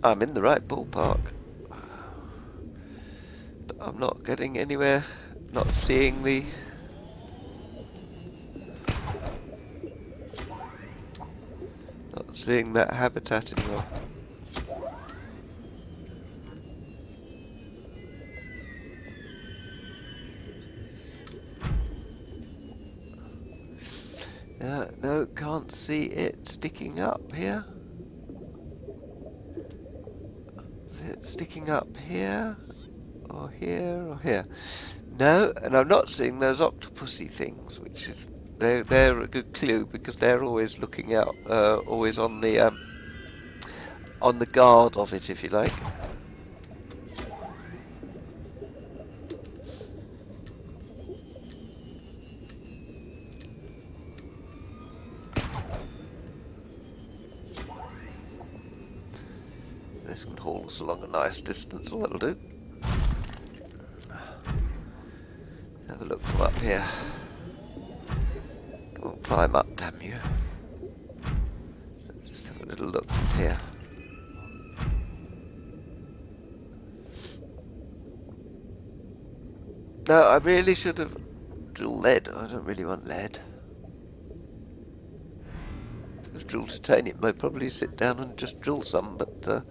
I'm in the right ballpark. But I'm not getting anywhere, not seeing the... Not seeing that habitat anymore. No, can't see it sticking up here. Is it sticking up here? Or here, or here? No, and I'm not seeing those octopusy things, which is... They're a good clue, because they're always looking out, always on the guard of it, if you like. This can haul us along a nice distance, well, that'll do. Have a look from up here. Come on, climb up, damn you. Let's just have a little look from here. No, I really should have drilled lead. I don't really want lead. If it was drill titanium, I'd probably sit down and just drill some, but there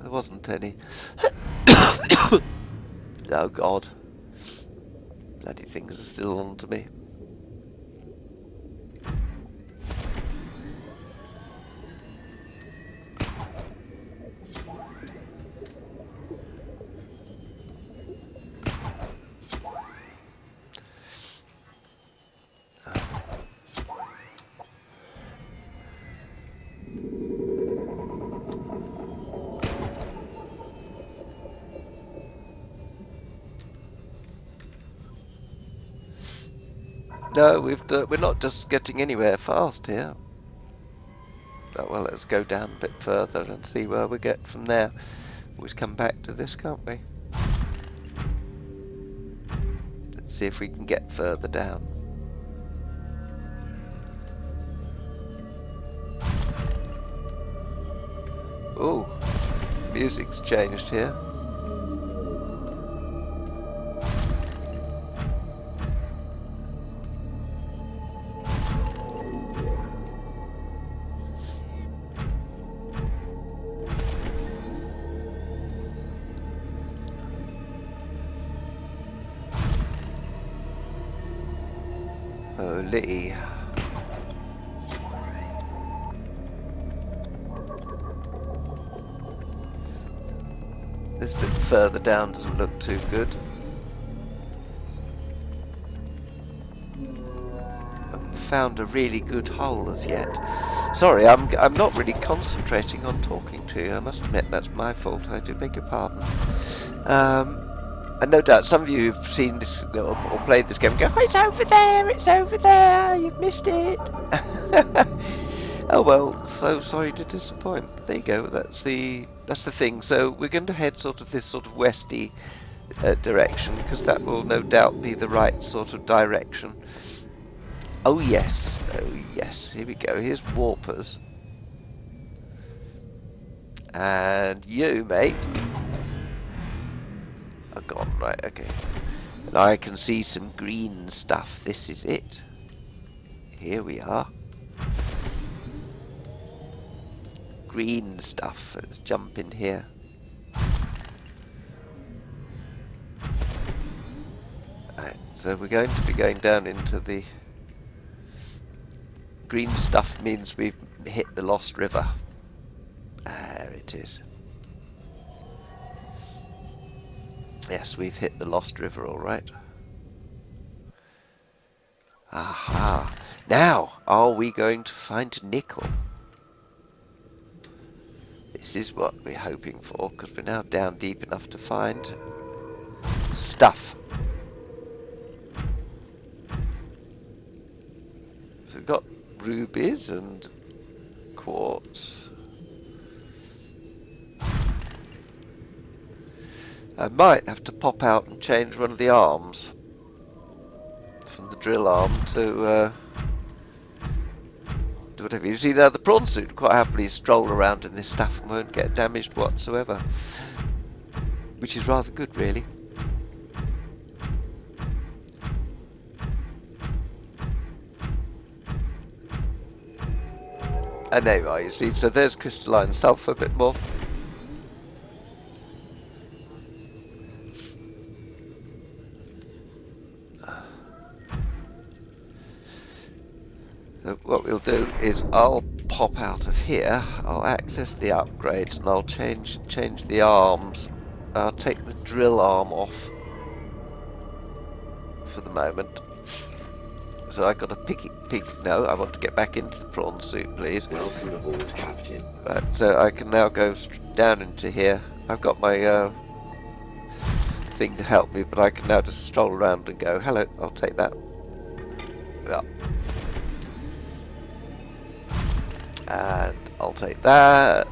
wasn't any. Oh God. Bloody things are still on to me. No, we're not just getting anywhere fast here. Oh, well, let's go down a bit further and see where we get from there. Always come back to this, can't we? Let's see if we can get further down. Oh, music's changed here. Holy. This bit further down doesn't look too good. Haven't found a really good hole as yet. Sorry, I'm not really concentrating on talking to you. I must admit that's my fault. I do beg your pardon. And no doubt some of you have seen this or played this game and go, oh, it's over there, you've missed it. Oh well, so sorry to disappoint. There you go, that's the thing. So we're going to head sort of this sort of westy direction, because that will no doubt be the right sort of direction. Oh yes, here we go, here's Warpers. And you, mate, are gone, right, okay. And I can see some green stuff, this is it. Here we are. Green stuff, let's jump in here. Right, so we're going to be going down into the... Green stuff means we've hit the Lost River. There it is. Yes, we've hit the Lost River, all right. Aha. Now, are we going to find nickel? This is what we're hoping for, because we're now down deep enough to find stuff. So we've got rubies and quartz. I might have to pop out and change one of the arms from the drill arm to whatever. You see now the prawn suit quite happily stroll around in this stuff and won't get damaged whatsoever, which is rather good really. And there you are, you see, so there's crystalline sulfur a bit more. So what we'll do is I'll pop out of here, I'll access the upgrades and I'll change the arms. I'll take the drill arm off for the moment. So I got to pick it. No, I want to get back into the prawn suit, please. Welcome aboard, Captain. Right, so I can now go down into here. I've got my thing to help me, but I can now just stroll around and go, hello, I'll take that. Yeah. And I'll take that,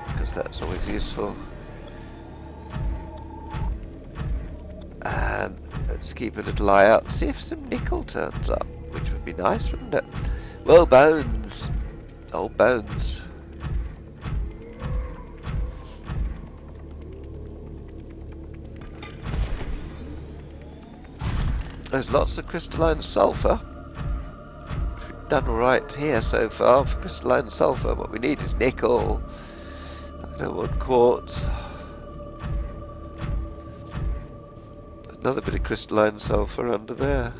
because that's always useful. And let's keep a little eye out and see if some nickel turns up, which would be nice, wouldn't it? Well, bones. Old bones. There's lots of crystalline sulfur. We've done alright here so far for crystalline sulfur. What we need is nickel. I don't want quartz. Another bit of crystalline sulfur under there.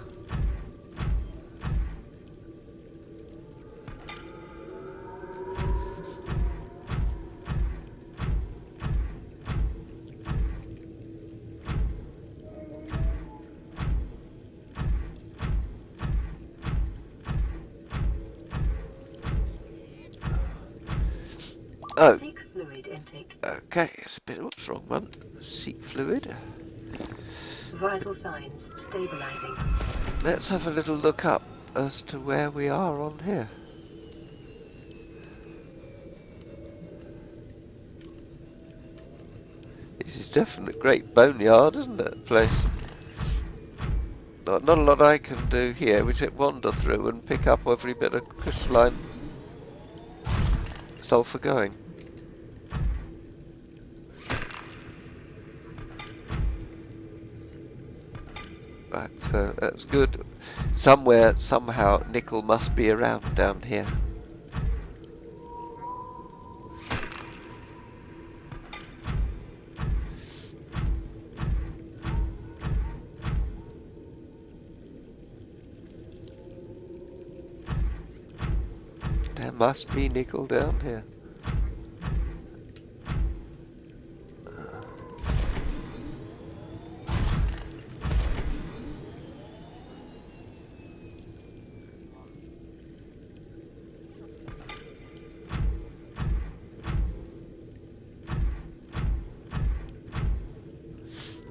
Oh. Seek fluid intake. Okay, it's a bit. Oops, wrong one. Seek fluid. Vital signs stabilizing. Let's have a little look up as to where we are on here. This is definitely a great boneyard, isn't it, place? Not a lot I can do here. We just wander through and pick up every bit of crystalline sulfur going. Right, so that's good. Somewhere, somehow, nickel must be around down here. There must be nickel down here.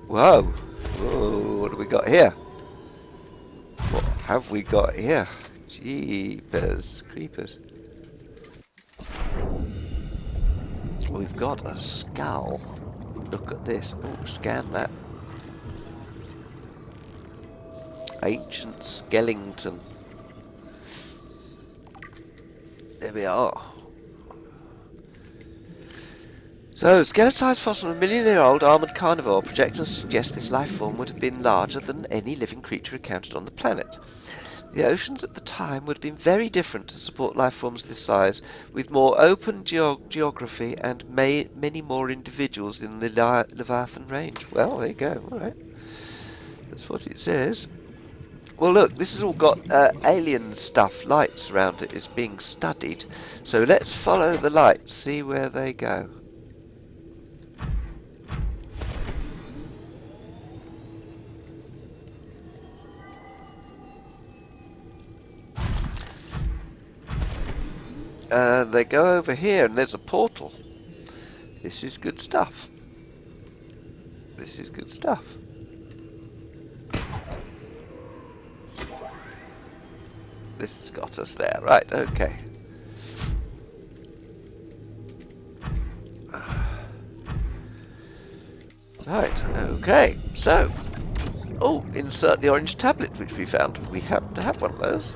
Whoa! Whoa, what have we got here? What have we got here? Jeepers creepers. We've got a skull. Look at this. Oh, scan that. Ancient skeleton. There we are. So, skeletonized fossil of a million-year-old armored carnivore. Projections suggest this life form would have been larger than any living creature encountered on the planet. The oceans at the time would have been very different to support life forms this size, with more open geography and many more individuals in the Leviathan range. Well, there you go. All right, that's what it says. Well, look, this has all got alien stuff, lights around it. It's being studied. So let's follow the lights, see where they go. And they go over here, and there's a portal. This is good stuff. This is good stuff. This has got us there. Right, okay. Right, okay. So, oh, insert the orange tablet which we found. We happen to have one of those.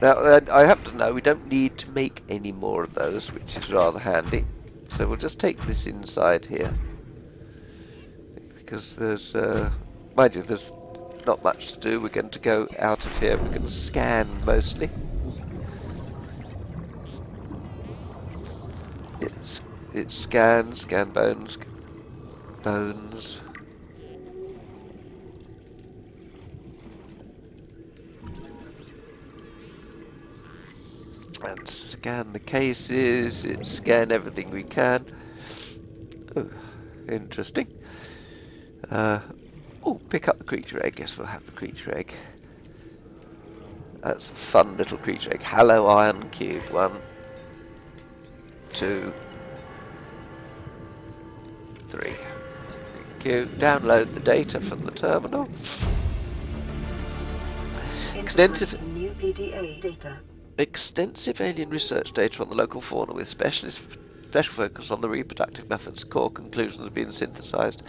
Now, I happen to know we don't need to make any more of those, which is rather handy. So we'll just take this inside here. Because there's, mind you, there's not much to do. We're going to go out of here. We're going to scan mostly. It's scan bones, bones. And scan the cases, scan everything we can. Oh, interesting. Oh, pick up the creature egg. Guess we'll have the creature egg. That's a fun little creature egg. Hello, Iron Cube. 1, 2, 3. Thank you. Download the data from the terminal. Extensive new PDA data. Extensive alien research data on the local fauna with special focus on the reproductive methods. Core conclusions have been synthesized.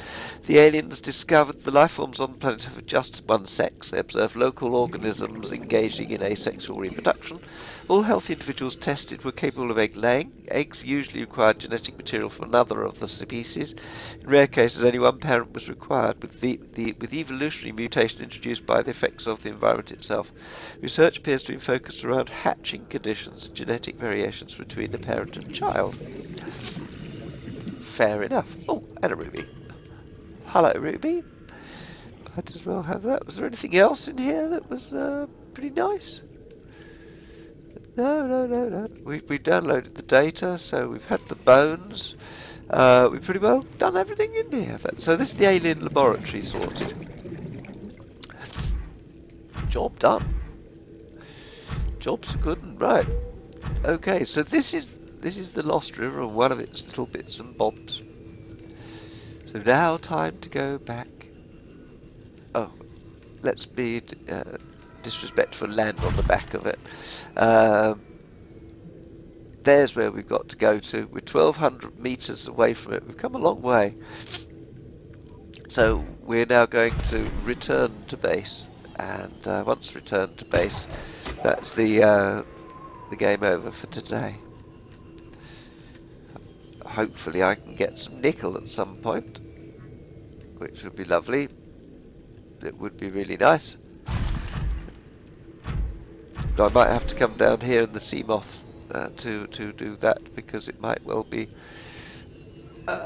The aliens discovered the life forms on the planet have just one sex. They observed local organisms engaging in asexual reproduction. All healthy individuals tested were capable of egg laying. Eggs usually required genetic material from another of the species. In rare cases, only one parent was required, with evolutionary mutation introduced by the effects of the environment itself. Research appears to be focused around hatching conditions and genetic variations between the parent and child. Fair enough. Oh, and a ruby. Hello, ruby. Might as well have that. Was there anything else in here that was pretty nice? No. We downloaded the data, so we've had the bones. We've pretty well done everything in here. So this is the alien laboratory sorted. Job done. Job's good and right. Okay, so this is the Lost River, and one of its little bits and bobs. So now time to go back. Oh, let's be disrespectful and land on the back of it. There's where we've got to go to. We're 1,200 meters away from it. We've come a long way. So we're now going to return to base, and once returned to base, that's the game over for today. Hopefully I can get some nickel at some point, which would be lovely. It would be really nice. But I might have to come down here in the sea moth to do that, because it might well be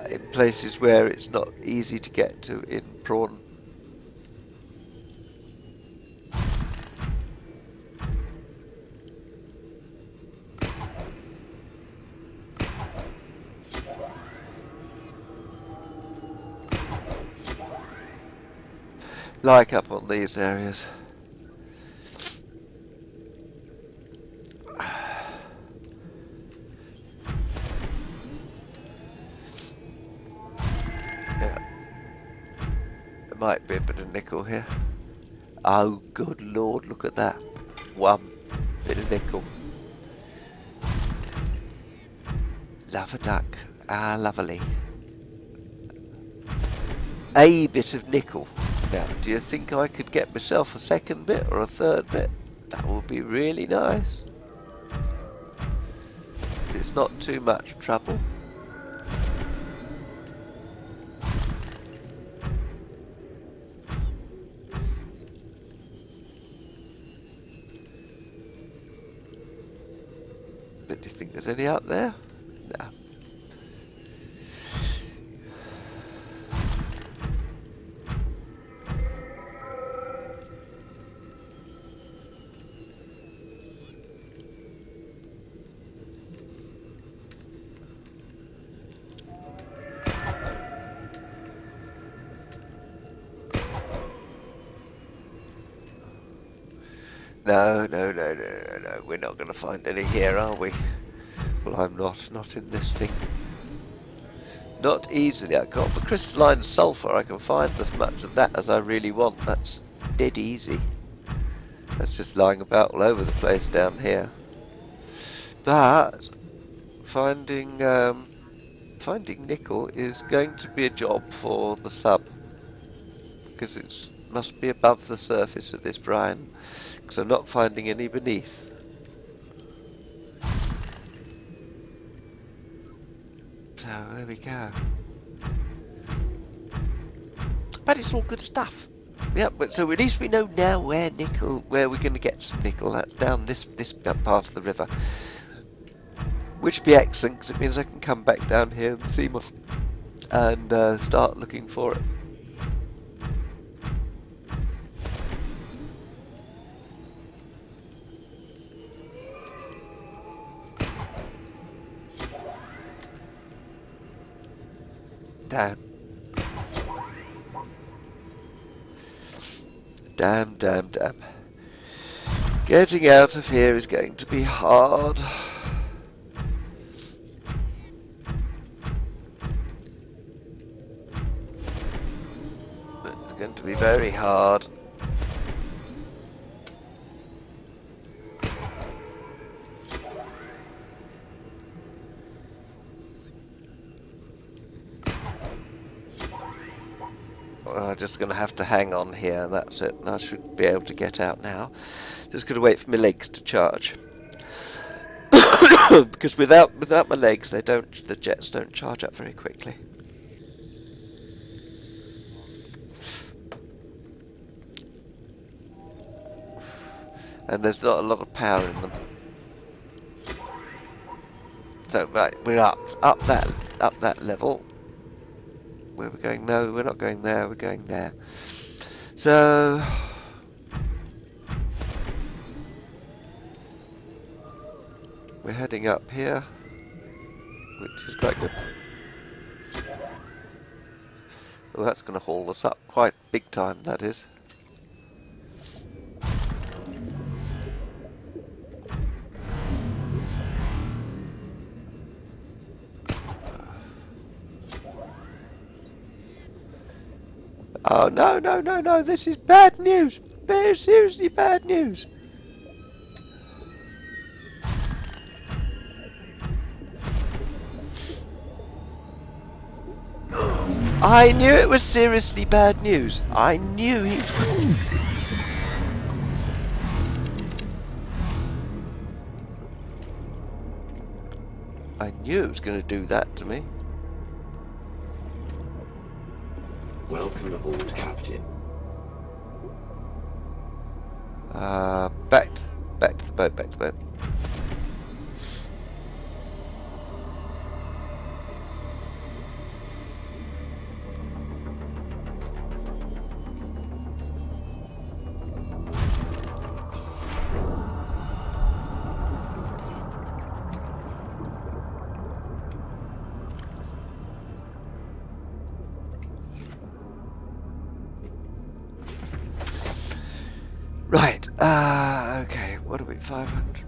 in places where it's not easy to get to in prawn. Like up on these areas. Yeah. There might be a bit of nickel here. Oh, good lord, look at that. One bit of nickel. Lava duck. Ah, lovely. A bit of nickel. Now, do you think I could get myself a second bit or a third bit? That would be really nice. It's not too much trouble. But do you think there's any out there? No. No. We're not going to find any here, are we? Well, I'm not in this thing. Not easily. I got the crystalline sulfur. I can find as much of that as I really want. That's dead easy. That's just lying about all over the place down here. But finding nickel is going to be a job for the sub, because it must be above the surface of this brine, because I'm not finding any beneath. So there we go. But it's all good stuff. Yeah, but so at least we know now where we're going to get some nickel. That's down this part of the river, which would be excellent, because it means I can come back down here in the Seamoth and start looking for it. Damn. Getting out of here is going to be hard. It's going to be very hard. I'm just going to have to hang on here, that's it. I should be able to get out now. Just going to wait for my legs to charge. Because without my legs, the jets don't charge up very quickly. And there's not a lot of power in them. So right, we're up that level. Where we're going? No, we're not going there. We're going there. So we're heading up here, which is quite good. Well, that's going to haul us up quite big time, that is. Oh, no, no, no, no, this is bad news. Very seriously bad news. I knew it was seriously bad news. I knew he... I knew it was going to do that to me. Welcome aboard, Captain. Back to the boat, back to the boat. Right, okay, what are we, 500?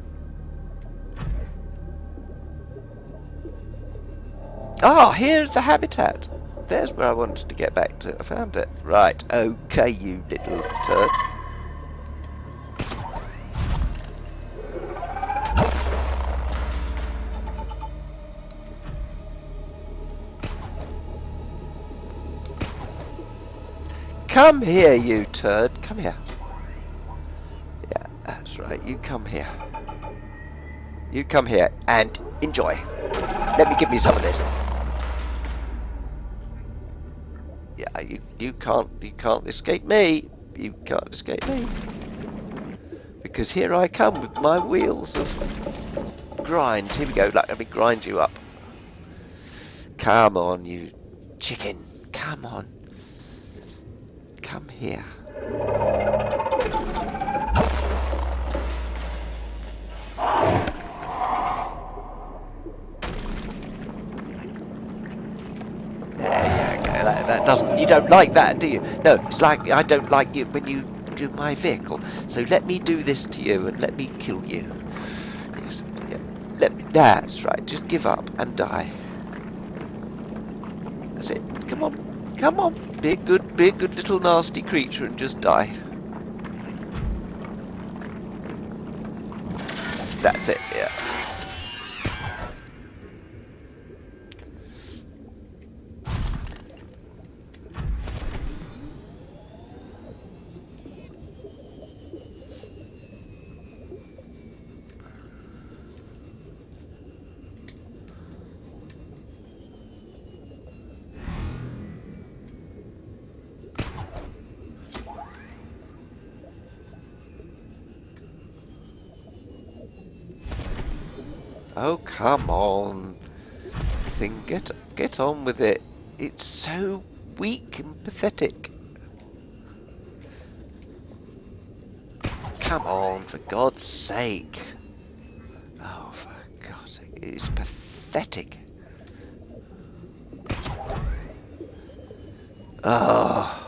Ah, here's the habitat. There's where I wanted to get back to. I found it. Right, okay, you little turd. Come here, you turd. Come here. Yeah, that's right. You come here. You come here and enjoy. Let me give me some of this. Yeah, you can't escape me. You can't escape me. Because here I come with my wheels of grind. Here we go. Let me grind you up. Come on, you chicken. Come on. Come here. That doesn't, you don't like that, do you? No, it's like I don't like you when you do my vehicle. So let me do this to you and let me kill you. Yes, yeah. That's right. Just give up and die. That's it. Come on, come on. Be a good little nasty creature and just die. That's it. Yeah. Oh, come on. Thing, get on with it. It's so weak and pathetic. Come on, for God's sake. Oh, for God's sake. It's pathetic. Oh.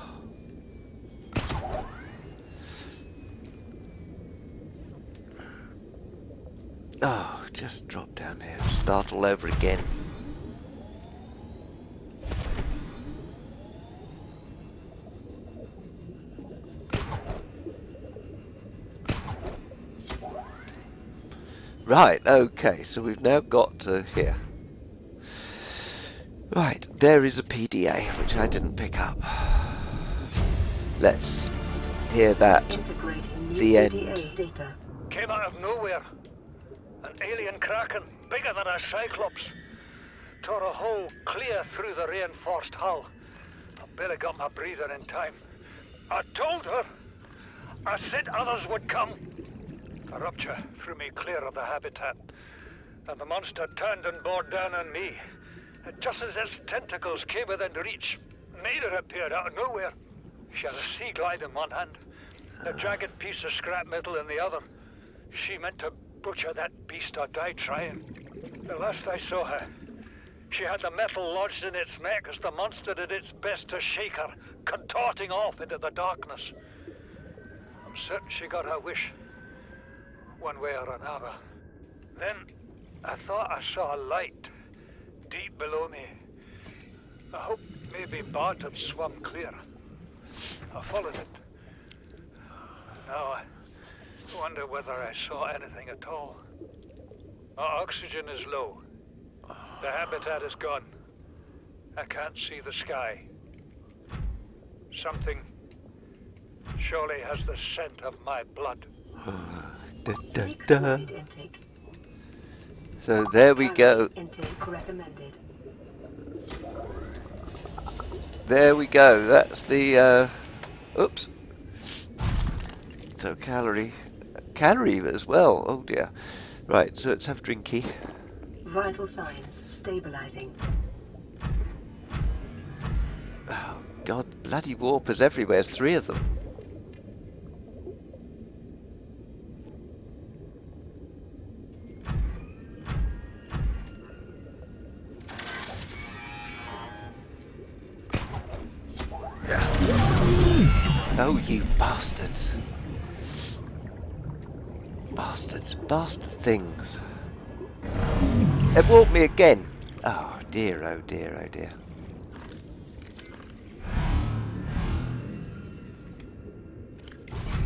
Oh, just drop down here and start all over again. Right, okay, so we've now got to here. Right, there is a PDA, which I didn't pick up. Let's hear that. The end. Data. Came out of nowhere. An alien kraken, bigger than a cyclops. Tore a hole clear through the reinforced hull. I barely got my breather in time. I told her. I said others would come. The rupture threw me clear of the habitat, and the monster turned and bore down on me. And just as its tentacles came within reach, Maida appeared out of nowhere. She had a sea glide in one hand, a jagged piece of scrap metal in the other. She meant to butcher that beast or die trying. The last I saw her, she had the metal lodged in its neck as the monster did its best to shake her, contorting off into the darkness. I'm certain she got her wish, one way or another. Then I thought I saw a light deep below me. I hoped maybe Bart had swum clear. I followed it. Now I wonder whether I saw anything at all. Our oxygen is low. The habitat is gone. I can't see the sky. Something surely has the scent of my blood. Seek fluid intake. So there we go. Calorie intake recommended. There we go. That's the oops. So calorie as well. Oh dear. Right, so let's have drinky. Vital signs stabilizing. Oh god, bloody warpers everywhere. There's 3 of them. Oh, you bastards. Bastards. Bastard things. It warped me again. Oh dear, oh dear, oh dear.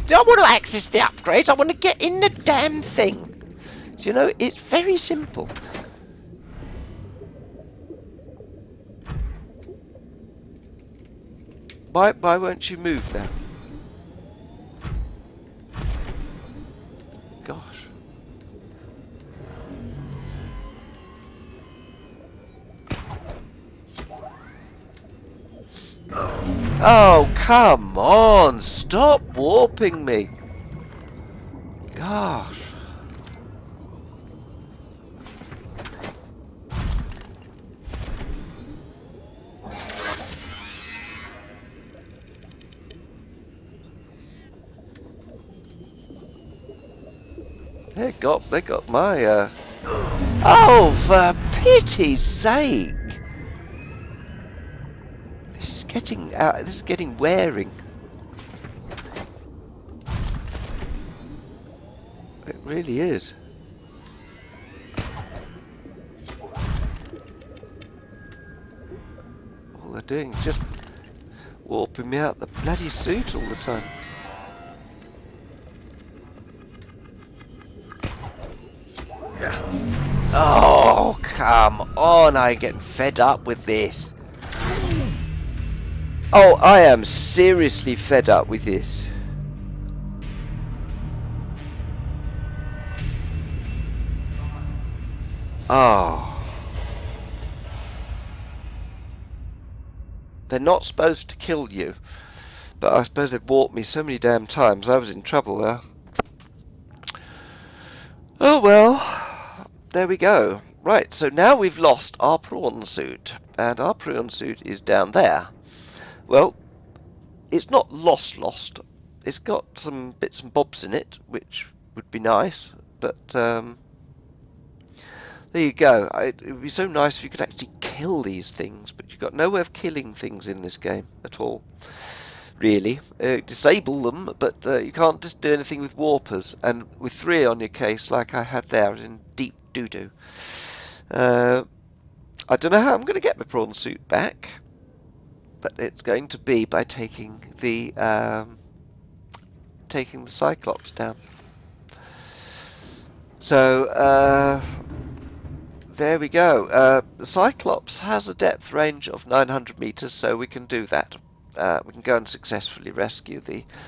I want to access the upgrades. I want to get in the damn thing. Do you know, it's very simple. Why won't you move now? Gosh. Oh, come on! Stop warping me! Gosh. They got my Oh, for pity's sake! This is getting wearing. It really is. All they're doing is just warping me out the bloody suit all the time. Oh, come on, I'm getting fed up with this. Oh, I am seriously fed up with this. Oh. They're not supposed to kill you, but I suppose they've warped me so many damn times, I was in trouble there. Oh well, there we go. Right, so now we've lost our prawn suit, and our prawn suit is down there. Well, it's not lost. It's got some bits and bobs in it, which would be nice, but there you go. It would be so nice if you could actually kill these things, but you've got no way of killing things in this game at all, really. Disable them, but you can't just do anything with warpers, and with 3 on your case, like I had there, I was in deep doo-doo. I don't know how I'm going to get my prawn suit back, but it's going to be by taking the Cyclops down. So there we go. The Cyclops has a depth range of 900 meters, so we can do that. We can go and successfully rescue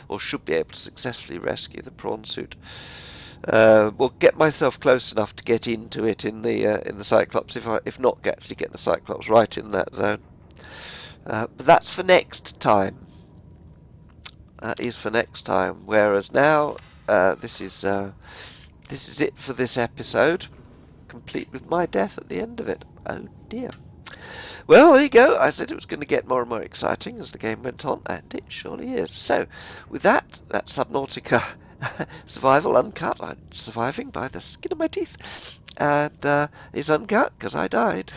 or should be able to successfully rescue the prawn suit. We'll get myself close enough to get into it in the Cyclops, if not actually get the Cyclops right in that zone. But that's for next time. That is for next time. Whereas now, this is it for this episode, complete with my death at the end of it. Oh dear. Well, there you go. I said it was going to get more and more exciting as the game went on, and it surely is. So, with that's Subnautica Survival Uncut. I'm surviving by the skin of my teeth. And it's uncut because I died.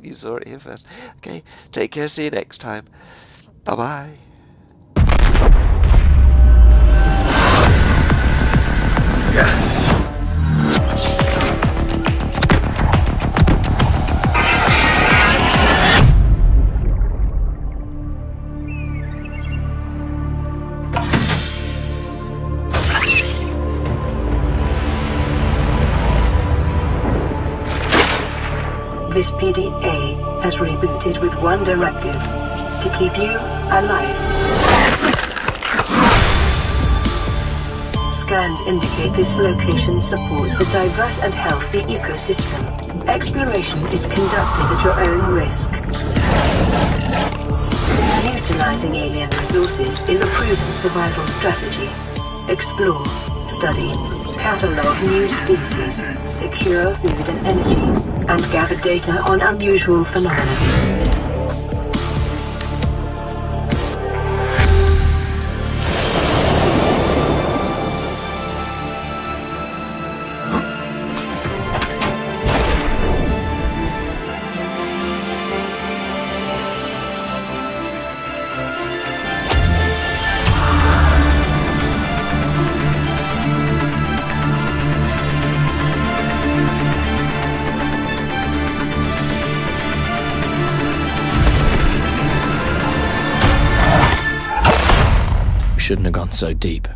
You saw it here first. Okay, take care. See you next time. Bye-bye. This PDA has rebooted with one directive: to keep you alive. Scans indicate this location supports a diverse and healthy ecosystem. Exploration is conducted at your own risk. Utilizing alien resources is a proven survival strategy. Explore, study, catalog new species, secure food and energy, and gather data on unusual phenomena. We shouldn't have gone so deep.